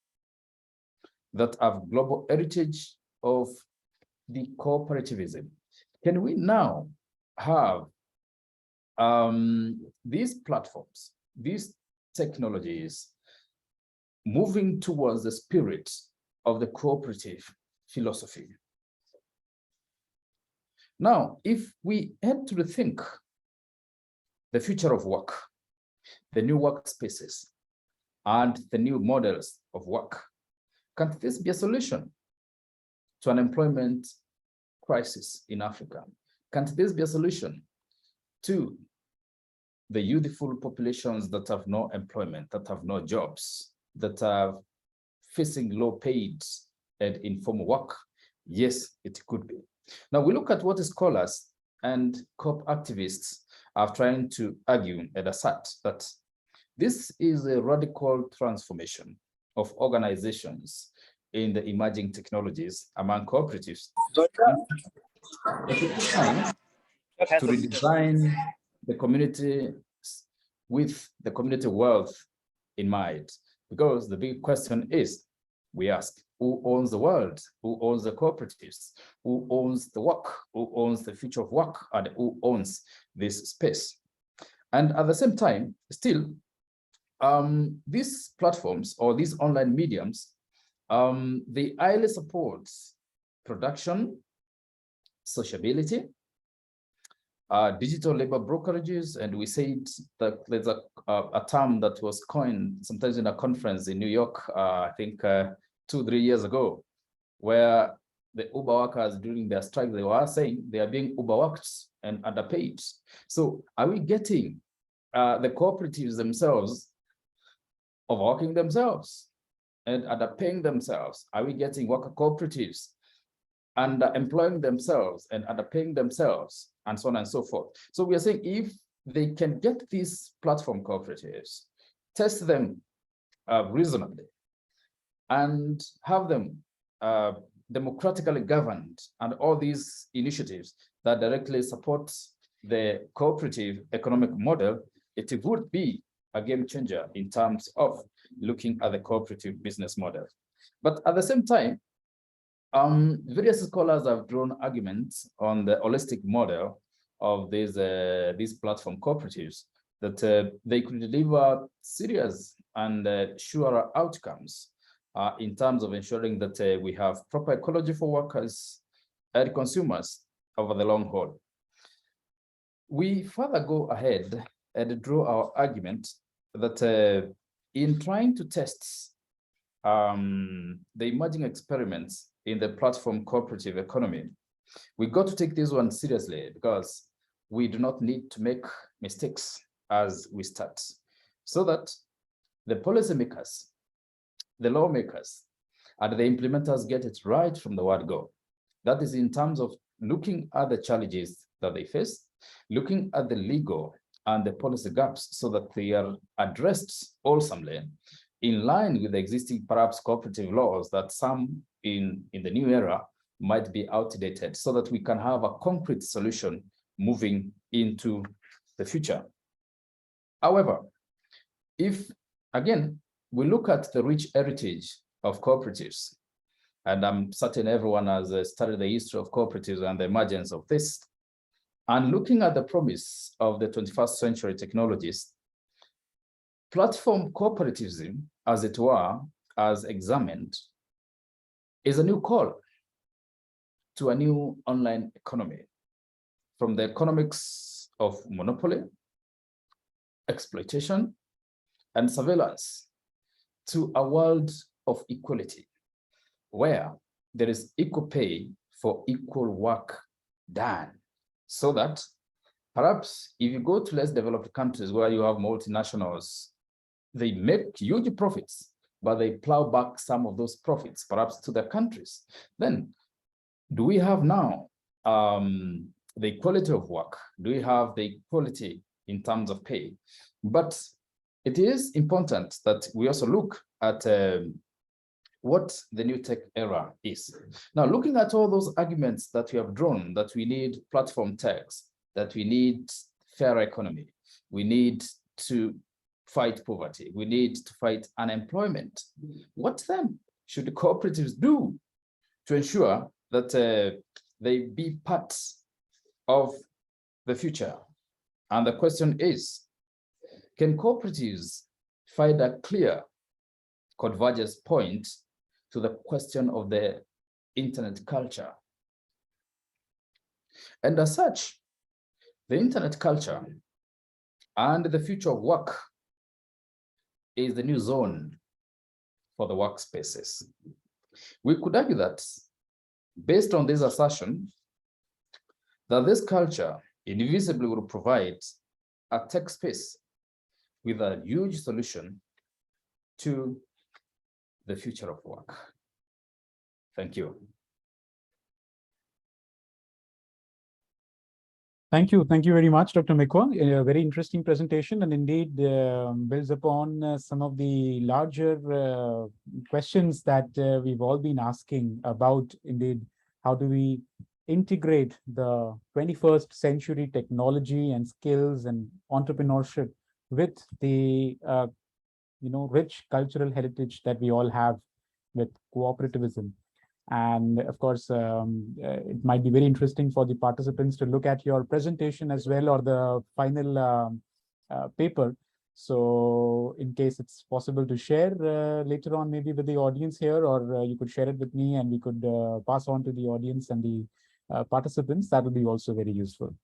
that have global heritage of the cooperativism. Can we now have these platforms, these technologies moving towards the spirit of the cooperative philosophy? Now, if we had to rethink the future of work, the new workspaces, and the new models of work, can this be a solution to an employment crisis in Africa? Can this be a solution to the youthful populations that have no employment, that have no jobs, that are facing low paid and informal work? Yes, it could be. Now we look at what scholars and COP activists are trying to argue and assert, that this is a radical transformation of organizations in the emerging technologies among cooperatives. It's time to redesign the community with the community wealth in mind, because the big question is, we ask, who owns the world? Who owns the cooperatives? Who owns the work? Who owns the future of work? And who owns this space? And at the same time, still, these platforms or these online mediums, they highly support production, sociability, digital labor brokerages, and we said that there's a term that was coined sometimes in a conference in New York, I think 2-3 years ago, where the Uber workers during their strike, they were saying they are being overworked and underpaid. So are we getting the cooperatives themselves overworking themselves and underpaying themselves? Are we getting worker cooperatives employing themselves and underpaying themselves, and so on and so forth? So we are saying, if they can get these platform cooperatives, test them reasonably, and have them democratically governed, and all these initiatives that directly support the cooperative economic model, it would be a game changer in terms of looking at the cooperative business model. But at the same time, various scholars have drawn arguments on the holistic model of these platform cooperatives, that they could deliver serious and surer outcomes in terms of ensuring that we have proper ecology for workers and consumers over the long haul. We further go ahead and draw our argument that in trying to test the emerging experiments in the platform cooperative economy, we got to take this one seriously, because we do not need to make mistakes as we start, so that the policymakers the lawmakers and the implementers get it right from the word go. That is in terms of looking at the challenges that they face, looking at the legal and the policy gaps so that they are addressed wholesomely in line with the existing perhaps cooperative laws that some in the new era might be outdated, so that we can have a concrete solution moving into the future. However, if again, we look at the rich heritage of cooperatives, and I'm certain everyone has studied the history of cooperatives and the emergence of this, and looking at the promise of the 21st century technologies, platform cooperativism, as it were, as examined, is a new call to a new online economy, from the economics of monopoly, exploitation, and surveillance to a world of equality, where there is equal pay for equal work done. So that perhaps if you go to less developed countries where you have multinationals, they make huge profits, but they plow back some of those profits perhaps to their countries. Then do we have now the equality of work? Do we have the equality in terms of pay? But it is important that we also look at what the new tech era is. Now, looking at all those arguments that we have drawn, that we need platform techs, that we need fair economy, we need to fight poverty, we need to fight unemployment. What then should the cooperatives do to ensure that they be part of the future? And the question is, can cooperatives find a clear convergence point to the question of the internet culture? And as such, the internet culture and the future of work is the new zone for the workspaces. We could argue that, based on this assertion, that this culture invisibly will provide a tech space with a huge solution to the future of work. Thank you. Thank you very much, Dr. Mikwa. A very interesting presentation, and indeed builds upon some of the larger questions that we've all been asking about, indeed, how do we integrate the 21st century technology and skills and entrepreneurship with the rich cultural heritage that we all have with cooperativism. And of course, it might be very interesting for the participants to look at your presentation as well, or the final paper. So in case it's possible to share later on, maybe with the audience here, or you could share it with me and we could pass on to the audience and the participants, that would be also very useful.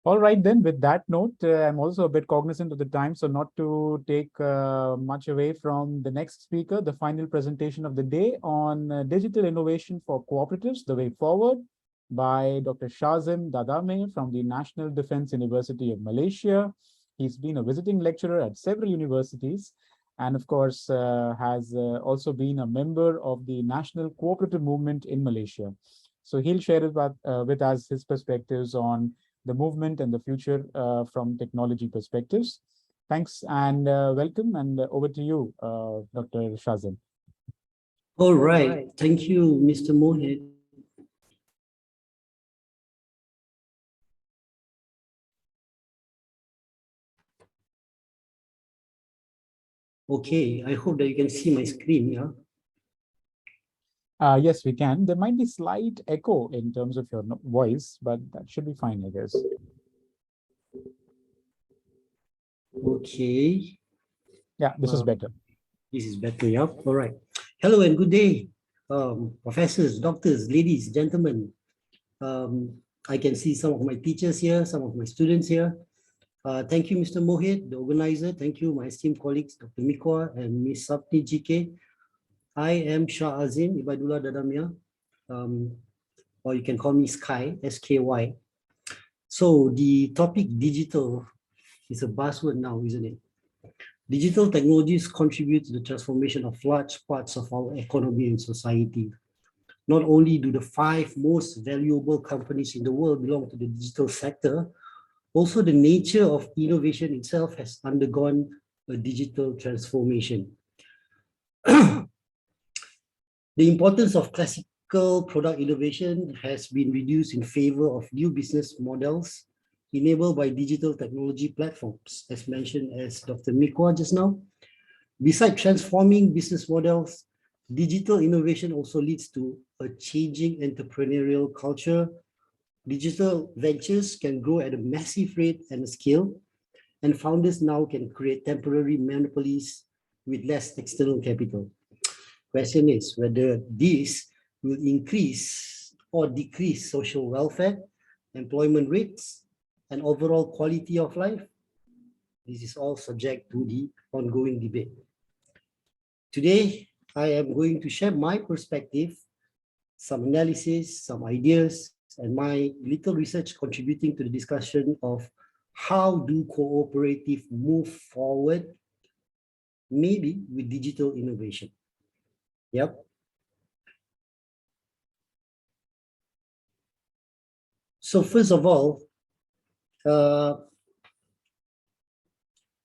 All right, then, with that note, I'm also a bit cognizant of the time, so not to take much away from the next speaker, the final presentation of the day on digital innovation for cooperatives, the way forward, by Dr. Shazim Dadame from the National Defense University of Malaysia. He's been a visiting lecturer at several universities, and of course, has also been a member of the national cooperative movement in Malaysia. So he'll share with us his perspectives on the movement and the future from technology perspectives. Thanks and welcome, and over to you, Dr. Shazim. All right, thank you, Mr. Mohit. Okay, I hope that you can see my screen, yeah? Yes, we can. There might be slight echo in terms of your voice, but that should be fine, I guess. Okay. Yeah, this is better. This is better, yeah? All right. Hello and good day, professors, doctors, ladies, gentlemen. I can see some of my teachers here, some of my students here. Thank you, Mr. Mohit, the organizer. Thank you, my esteemed colleagues, Dr. Mikwa and Ms. Sapni GK. I am Shah Azim Ibadullah Dadamia, or you can call me Sky, S-K-Y. So the topic digital is a buzzword now, isn't it? Digital technologies contribute to the transformation of large parts of our economy and society. Not only do the 5 most valuable companies in the world belong to the digital sector, also the nature of innovation itself has undergone a digital transformation. The importance of classical product innovation has been reduced in favor of new business models enabled by digital technology platforms, as mentioned as Dr. Mikwa just now. Besides transforming business models, digital innovation also leads to a changing entrepreneurial culture. Digital ventures can grow at a massive rate and scale, and founders now can create temporary monopolies with less external capital. Question is whether this will increase or decrease social welfare, employment rates, and overall quality of life. This is all subject to the ongoing debate. Today, I am going to share my perspective, some analysis, some ideas, and my little research contributing to the discussion of how do cooperative move forward, maybe with digital innovation. Yep. So first of all,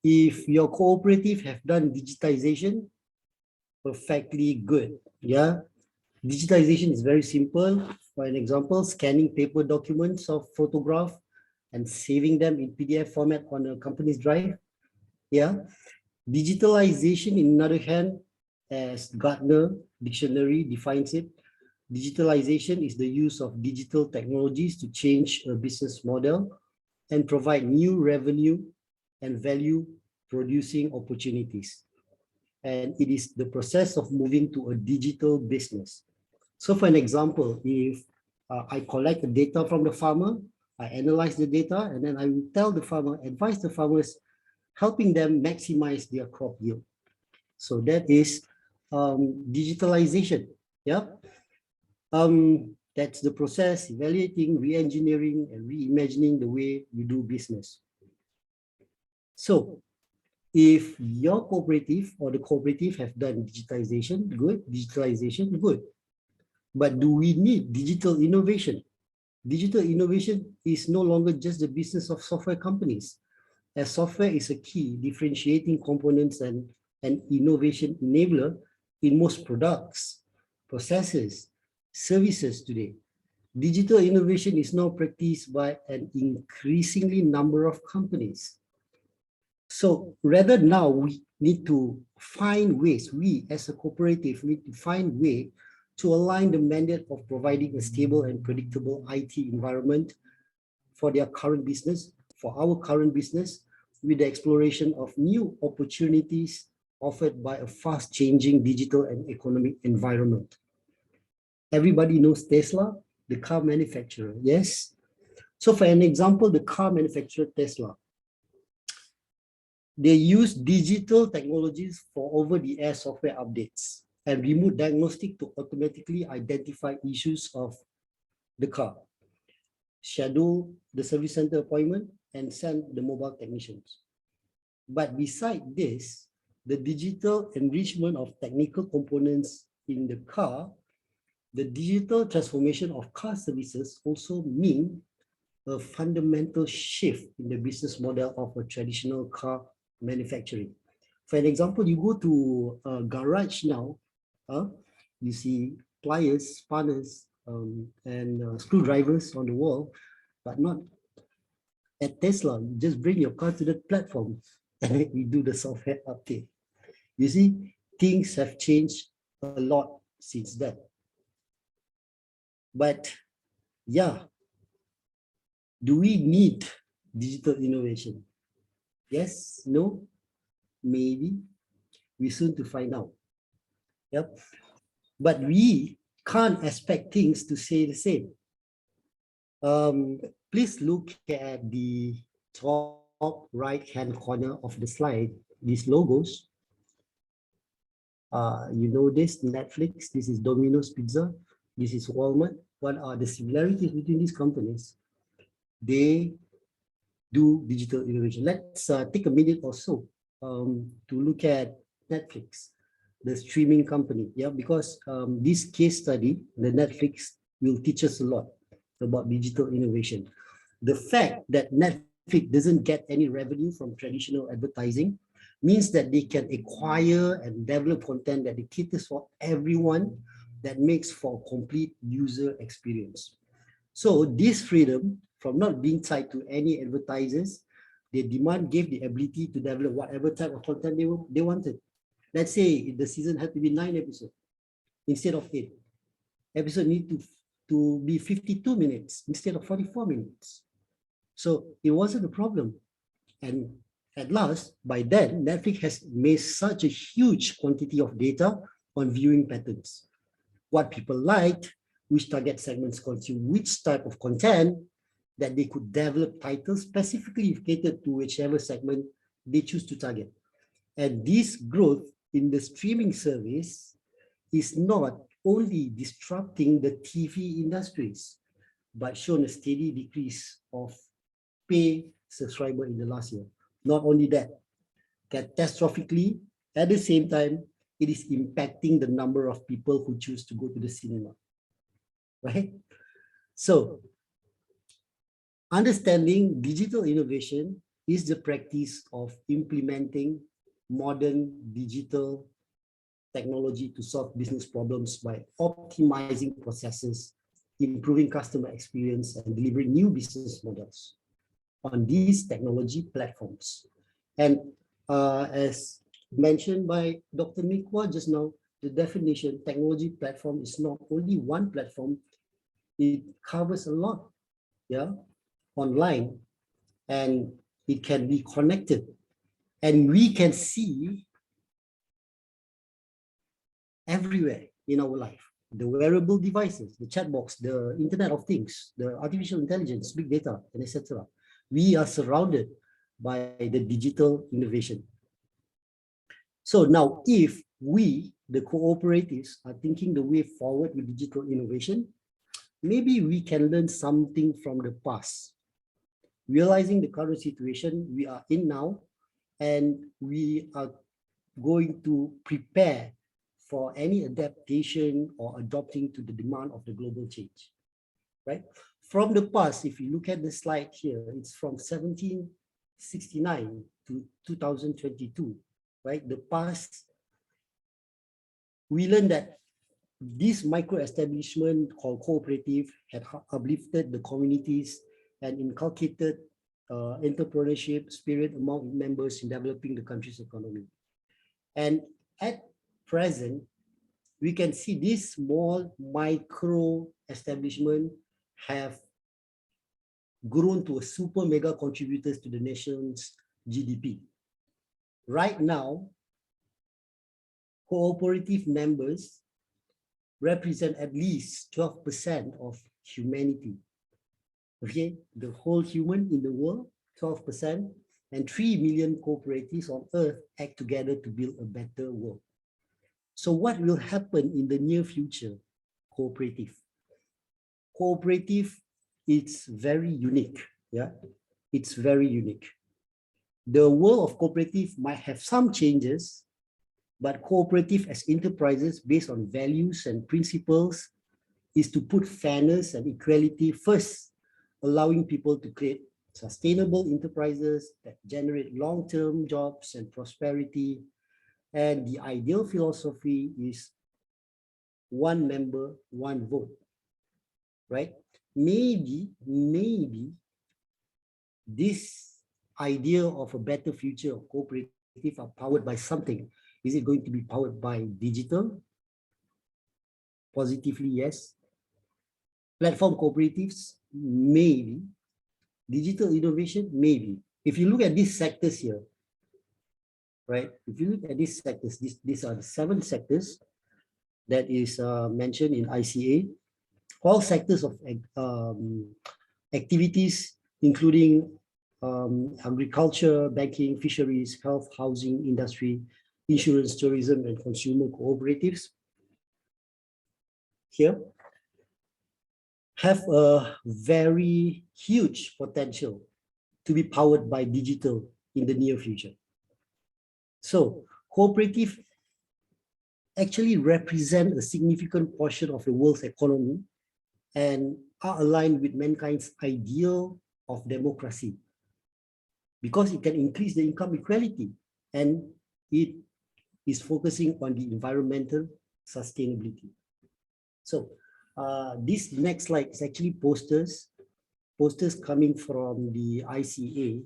if your cooperative have done digitization, perfectly good. Yeah, digitization is very simple. For an example, scanning paper documents or photograph and saving them in PDF format on a company's drive. Yeah, digitalization, in other hand, as Gartner Dictionary defines it, digitalization is the use of digital technologies to change a business model and provide new revenue and value producing opportunities. And it is the process of moving to a digital business. So for an example, if I collect the data from the farmer, I analyze the data, and then I will tell the farmer, advise the farmers, helping them maximize their crop yield. So that is digitalization. Yeah. That's the process, evaluating, re-engineering, and reimagining the way you do business. So if your cooperative or the cooperative have done digitization, good. Digitalization, good. But do we need digital innovation? Digital innovation is no longer just the business of software companies, as software is a key differentiating components and an innovation enabler in most products, processes, services today. Digital innovation is now practiced by an increasingly number of companies. So rather now we need to find ways, we as a cooperative need to find way to align the mandate of providing a stable and predictable IT environment for their current business, for our current business, with the exploration of new opportunities offered by a fast changing digital and economic environment. Everybody knows Tesla, the car manufacturer, yes? So for an example, the car manufacturer Tesla, they use digital technologies for over-the-air software updates and remote diagnostic to automatically identify issues of the car, schedule the service center appointment, and send the mobile technicians. But beside this, the digital enrichment of technical components in the car, the digital transformation of car services also mean a fundamental shift in the business model of a traditional car manufacturing. For an example, you go to a garage now, you see pliers, spanners, and screwdrivers on the wall, but not at Tesla. You just bring your car to the platform and we do the software update. You see, things have changed a lot since then. But yeah, do we need digital innovation? Yes, no, maybe. We're soon to find out. Yep. But we can't expect things to stay the same. Please look at the top right-hand corner of the slide, these logos. You know this, Netflix, this is Domino's Pizza, this is Walmart. What are the similarities between these companies? They do digital innovation. Let's take a minute or so to look at Netflix, the streaming company. Yeah, because this case study, the Netflix, will teach us a lot about digital innovation. The fact that Netflix doesn't get any revenue from traditional advertising means that they can acquire and develop content that caters for everyone, that makes for a complete user experience. So this freedom from not being tied to any advertisers, their demand gave the ability to develop whatever type of content they wanted. Let's say the season had to be 9 episodes instead of 8. Episode need to be 52 minutes instead of 44 minutes. So it wasn't a problem. And at last, by then, Netflix has made such a huge quantity of data on viewing patterns, what people liked, which target segments consume which type of content, that they could develop titles specifically catered to whichever segment they choose to target. And this growth in the streaming service is not only disrupting the TV industries, but shown a steady decrease of pay subscriber in the last year. Not only that, catastrophically, at the same time, it is impacting the number of people who choose to go to the cinema, right? So, understanding digital innovation is the practice of implementing modern digital technology to solve business problems by optimizing processes, improving customer experience, and delivering new business models on these technology platforms. And as mentioned by Dr. Mikwa just now, the definition technology platform is not only one platform, it covers a lot, yeah, online, and it can be connected. And we can see everywhere in our life, the wearable devices, the chat box, the Internet of Things, the artificial intelligence, big data, and etc. We are surrounded by the digital innovation. So now, if we, the cooperatives, are thinking the way forward with digital innovation, maybe we can learn something from the past, realizing the current situation we are in now, and we are going to prepare for any adaptation or adopting to the demand of the global change, right? From the past, if you look at the slide here, it's from 1769 to 2022, right? The past, we learned that this micro-establishment called cooperative had uplifted the communities and inculcated entrepreneurship spirit among members in developing the country's economy. And at present, we can see this small micro-establishment have grown to a super mega contributors to the nation's GDP. Right now, cooperative members represent at least 12% of humanity. Okay, the whole human in the world, 12%, and 3 million cooperatives on earth act together to build a better world. So what will happen in the near future? Cooperative. Cooperative, it's very unique. Yeah, it's very unique. The world of cooperative might have some changes, but cooperative as enterprises based on values and principles is to put fairness and equality first, allowing people to create sustainable enterprises that generate long-term jobs and prosperity. And the ideal philosophy is one member, one vote, right? Maybe this idea of a better future of cooperative are powered by something. Is it going to be powered by digital? Positively, yes. Platform cooperatives, maybe. Digital innovation, maybe. If you look at these sectors here, right? If you look at these sectors, these are the 7 sectors that is mentioned in ICA. All sectors of activities, including agriculture, banking, fisheries, health, housing, industry, insurance, tourism, and consumer cooperatives here have a very huge potential to be powered by digital in the near future. So cooperative actually represent a significant portion of the world's economy and are aligned with mankind's ideal of democracy, because it can increase the income equality and it is focusing on the environmental sustainability. So this next slide is actually posters coming from the ICA.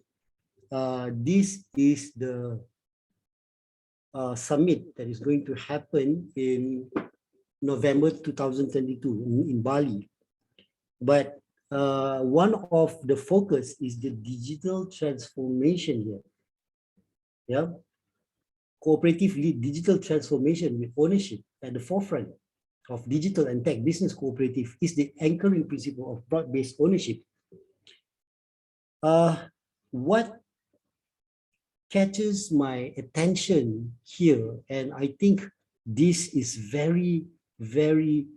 This is the summit that is going to happen in November 2022 in Bali. But one of the focus is the digital transformation here. Yeah, cooperative lead digital transformation with ownership at the forefront of digital and tech business cooperative is the anchoring principle of broad-based ownership. What catches my attention here, and I think this is very, very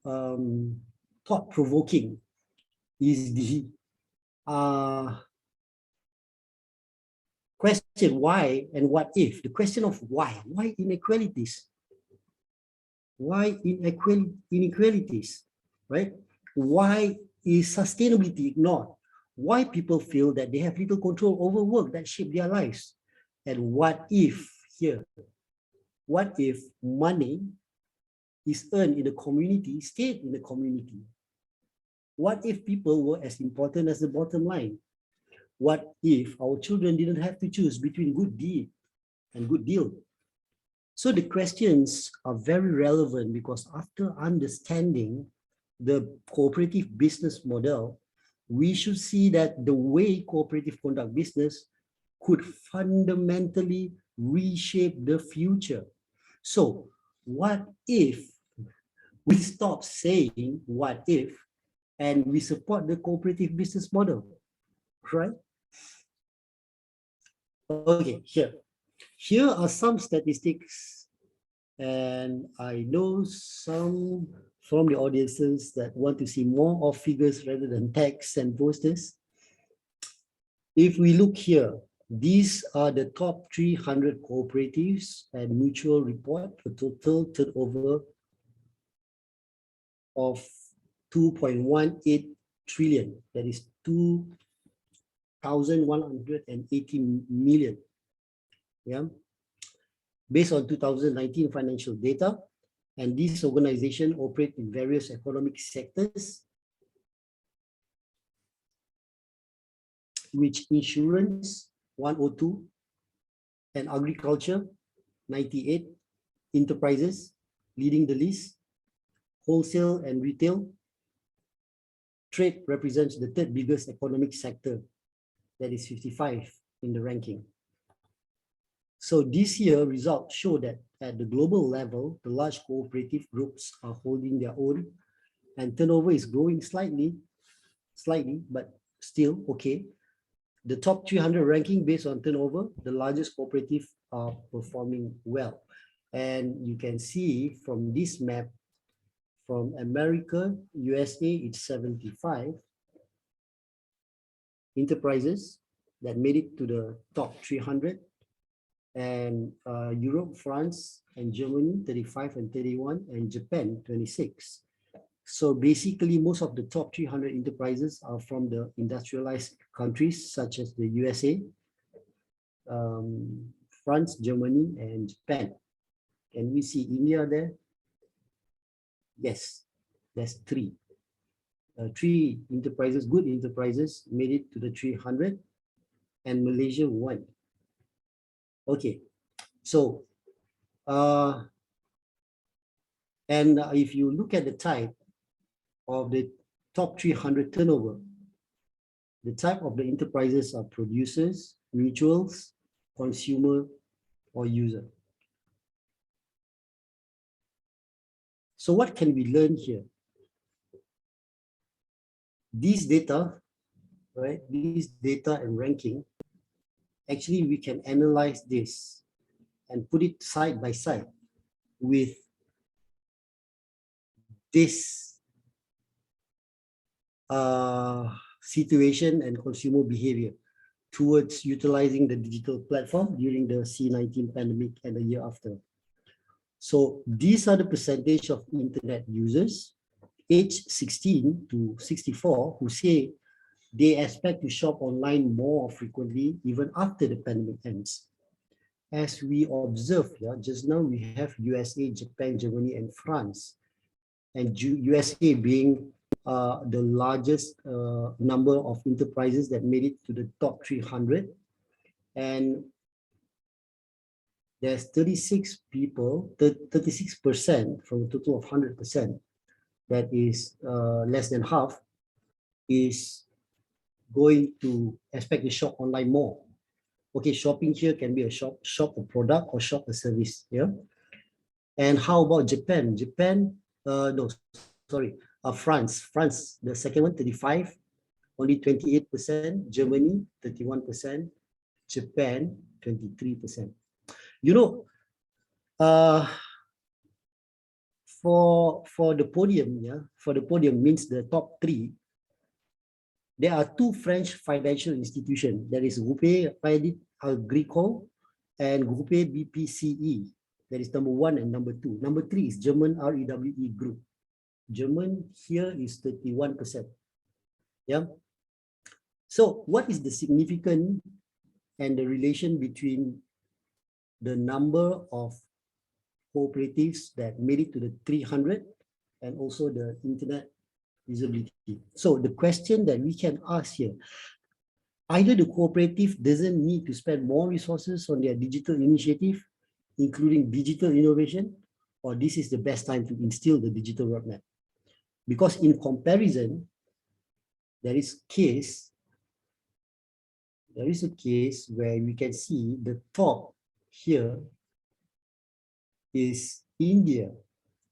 thought-provoking, is the question why and what if. The question of why inequalities? Why inequalities, right? Why is sustainability ignored? Why people feel that they have little control over work that shape their lives? And what if here? What if money is earned in the community, stayed in the community? What if people were as important as the bottom line? What if our children didn't have to choose between good deed and good deal? So the questions are very relevant because after understanding the cooperative business model, we should see that the way cooperative conduct business could fundamentally reshape the future. So what if we stop saying what if and we support the cooperative business model, right? Okay, here are some statistics, and I know some from the audiences that want to see more of figures rather than text and posters. If we look here, these are the top 300 cooperatives and mutual report, a total turnover of 2.18 trillion, that is 2,180 million. Yeah, based on 2019 financial data, and these organizations operate in various economic sectors, which insurance 102, and agriculture 98, enterprises leading the list, wholesale and retail. Trade represents the third biggest economic sector, that is 55 in the ranking. So this year results show that at the global level, the large cooperative groups are holding their own and turnover is growing slightly, but still okay. The top 300 ranking based on turnover, the largest cooperative are performing well. And you can see from this map, from America, USA, it's 75 enterprises that made it to the top 300. And Europe, France, and Germany, 35 and 31, and Japan, 26. So basically, most of the top 300 enterprises are from the industrialized countries, such as the USA, France, Germany, and Japan. Can we see India there? Yes, that's three. Three enterprises, good enterprises, made it to the 300, and Malaysia, 1. Okay, so if you look at the type of the top 300 turnover, the type of the enterprises are producers, mutuals, consumer, or user. So what can we learn here? These data, right? These data and ranking, actually we can analyze this and put it side by side with this situation and consumer behavior. towards utilizing the digital platform during the C-19 pandemic and the year after. So these are the percentage of internet users aged 16 to 64 who say they expect to shop online more frequently even after the pandemic ends. As we observed, just now we have USA, Japan, Germany, and France, and USA being the largest number of enterprises that made it to the top 300. And there's 36 people, 36% from a total of 100%, that is less than half, is going to expect to shop online more. Okay, shopping here can be a shop a product or shop a service. Yeah. And how about Japan? France, the second one, 35, only 28%. Germany, 31%. Japan, 23%. You know, for the podium, for the podium means the top three. There are two French financial institutions. There is Cooperative Identity Agricole and Cooperative BPCE. That is number 1 and number 2. Number 3 is German REWE Group. German here is 31%. Yeah. So what is the significance and the relation between the number of cooperatives that made it to the 300 and also the internet usability? So the question that we can ask here, either the cooperative doesn't need to spend more resources on their digital initiative, including digital innovation, or this is the best time to instill the digital roadmap. Because in comparison, there is a case where we can see the top here is India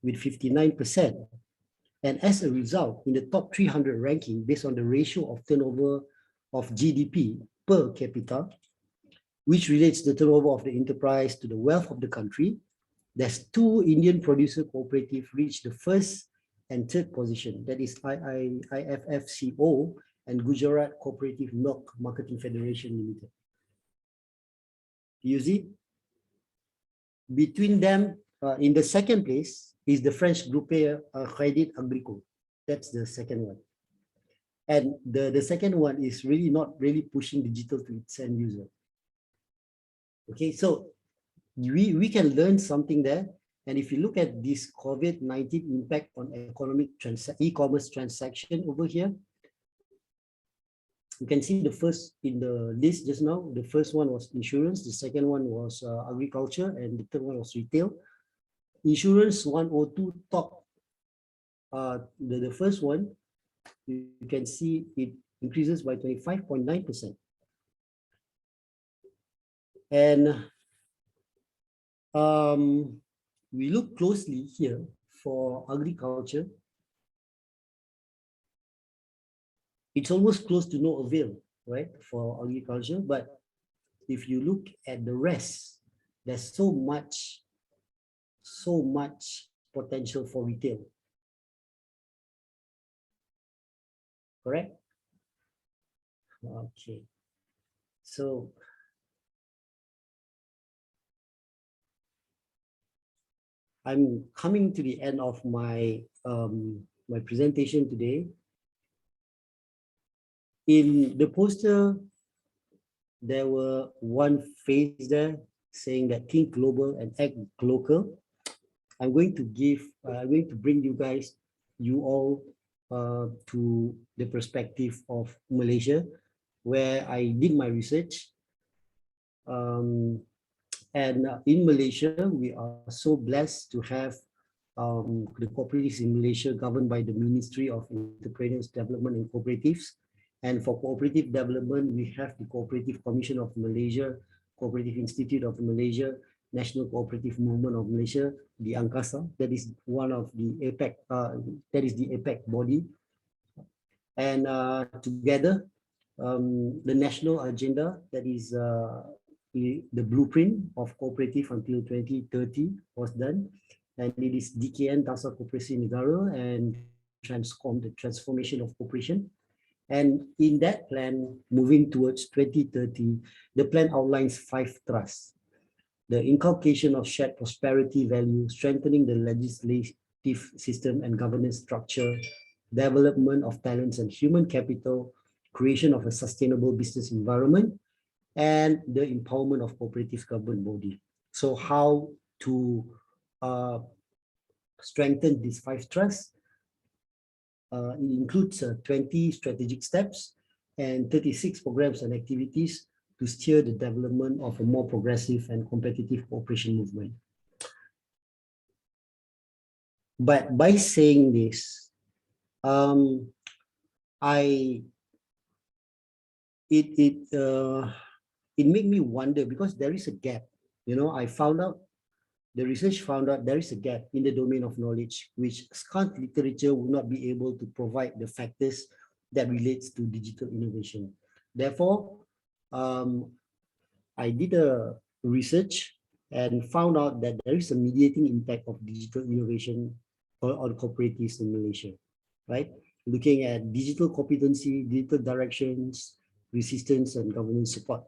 with 59%. And as a result, in the top 300 ranking, based on the ratio of turnover of GDP per capita, which relates the turnover of the enterprise to the wealth of the country, there's 2 Indian producer cooperatives reach the 1st and 3rd position. That is IFFCO and Gujarat Cooperative Milk Marketing Federation Limited. You see, between them, in the 2nd place is the French Cooperative Identity Agricole. That's the 2nd one. And the 2nd one is really not really pushing digital to its end user. Okay, so we can learn something there. And if you look at this COVID-19 impact on economic e-commerce transaction over here, you can see the first in the list just now. The first one was insurance, the second one was agriculture, and the third one was retail. Insurance 102 top. The first one, you can see it increases by 25.9%. And we look closely here for agriculture. It's almost close to no avail, right, for agriculture. But if you look at the rest, there's so much potential for retail. Correct? Okay. So I'm coming to the end of my my presentation today. In the poster, there were one phrase there saying that think global and act local. I'm going to bring you all to the perspective of Malaysia, where I did my research. And in Malaysia, we are so blessed to have the cooperatives in Malaysia governed by the Ministry of Entrepreneurs Development and Cooperatives. And for cooperative development, we have the Cooperative Commission of Malaysia, Cooperative Institute of Malaysia, National Cooperative Movement of Malaysia, the ANCASA. That is one of the APEC. That is the APEC body. And together, the national agenda, that is the blueprint of cooperative until 2030 was done, and it is DKN Dasar Koperasi Negara and the transformation of cooperation. And in that plan, moving towards 2030, the plan outlines 5 thrusts: the inculcation of shared prosperity value, strengthening the legislative system and governance structure, development of talents and human capital, creation of a sustainable business environment, and the empowerment of cooperative government body. So how to strengthen these 5 thrusts? It includes 20 strategic steps and 36 programs and activities to steer the development of a more progressive and competitive cooperation movement. But by saying this, it made me wonder, because there is a gap. The research found out there is a gap in the domain of knowledge, which scant literature will not be able to provide the factors that relates to digital innovation. Therefore, I did a research and found out that there is a mediating impact of digital innovation on cooperatives in Malaysia, right? Looking at digital competency, digital directions, resistance, and governance support.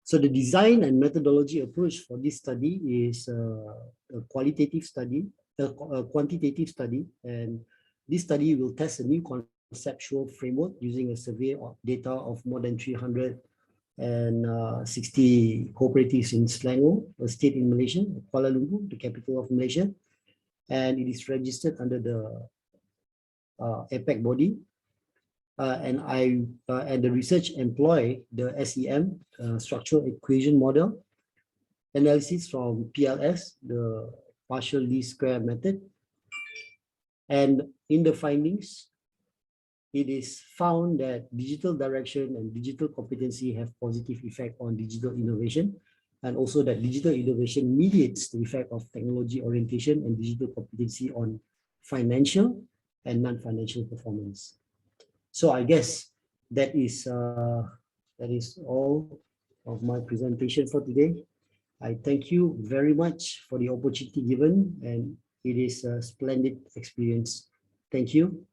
So the design and methodology approach for this study is a quantitative study, and this study will test a new conceptual framework using a survey of data of more than 360 cooperatives in Selangor, a state in Malaysia, Kuala Lumpur, the capital of Malaysia, and it is registered under the APEC body. And the research employ the SEM, structural equation model, analysis from PLS, the partial least square method. And in the findings, it is found that digital direction and digital competency have positive effect on digital innovation, and also that digital innovation mediates the effect of technology orientation and digital competency on financial and non-financial performance. So I guess that is all of my presentation for today. I thank you very much for the opportunity given, and it is a splendid experience. Thank you,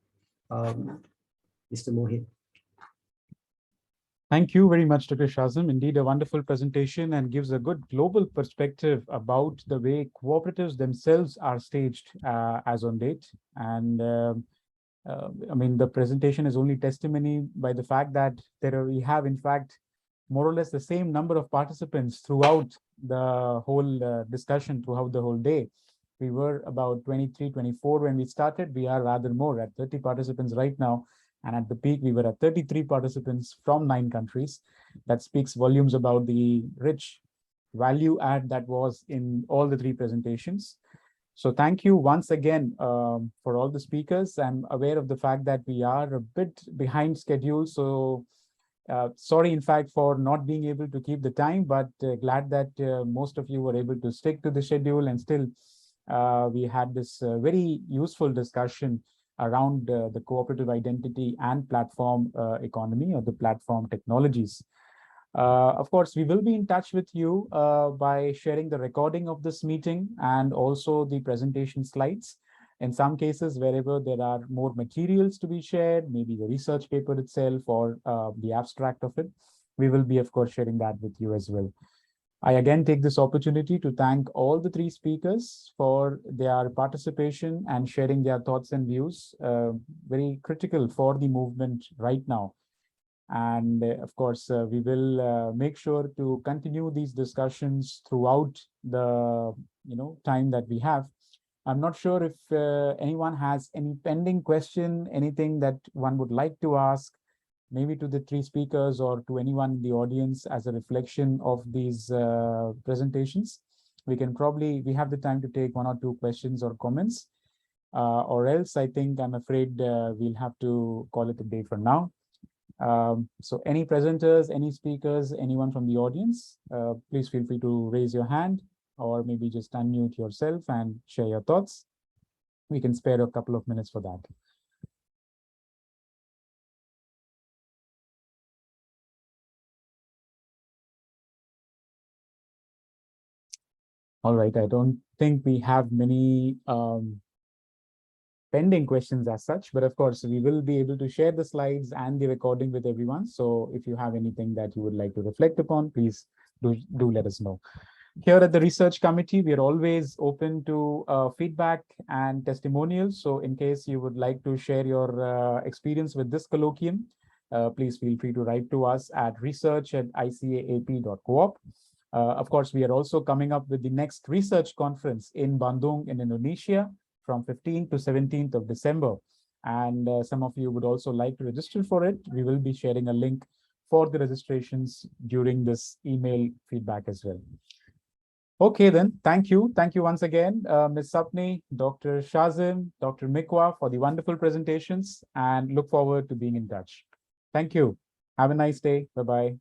Mr. Mohit. Thank you very much, Dr. Shazim. Indeed, a wonderful presentation and gives a good global perspective about the way cooperatives themselves are staged as on date. And I mean, the presentation is only testimony by the fact that we have, in fact, more or less the same number of participants throughout the whole discussion, throughout the whole day. We were about 23, 24 when we started. We are rather more, at 30 participants right now. And at the peak, we were at 33 participants from 9 countries. That speaks volumes about the rich value add that was in all the 3 presentations. So thank you once again for all the speakers. I'm aware of the fact that we are a bit behind schedule. So sorry, in fact, for not being able to keep the time, but glad that most of you were able to stick to the schedule, and still we had this very useful discussion around the cooperative identity and platform economy, or the platform technologies. Of course, we will be in touch with you by sharing the recording of this meeting and also the presentation slides. In some cases, wherever there are more materials to be shared, maybe the research paper itself or the abstract of it, we will be, of course, sharing that with you as well. I again take this opportunity to thank all the 3 speakers for their participation and sharing their thoughts and views, very critical for the movement right now. And of course, we will make sure to continue these discussions throughout the time that we have. I'm not sure if anyone has any pending question, anything that one would like to ask, maybe to the 3 speakers or to anyone in the audience as a reflection of these presentations. We have the time to take 1 or 2 questions or comments, or else I'm afraid we'll have to call it a day for now. So any presenters, any speakers, anyone from the audience, please feel free to raise your hand or maybe just unmute yourself and share your thoughts. We can spare a couple of minutes for that. All right, I don't think we have many pending questions as such, but of course, we will be able to share the slides and the recording with everyone. So if you have anything that you would like to reflect upon, please do let us know. Here at the research committee, we are always open to feedback and testimonials. So in case you would like to share your experience with this colloquium, please feel free to write to us at research@icaap.coop. Of course, we are also coming up with the next research conference in Bandung in Indonesia from 15th to 17th of December. And some of you would also like to register for it. We will be sharing a link for the registrations during this email feedback as well. Okay, then. Thank you. Thank you once again, Ms. Sapni, Dr. Shazim, Dr. Mikwa for the wonderful presentations, and look forward to being in touch. Thank you. Have a nice day. Bye-bye.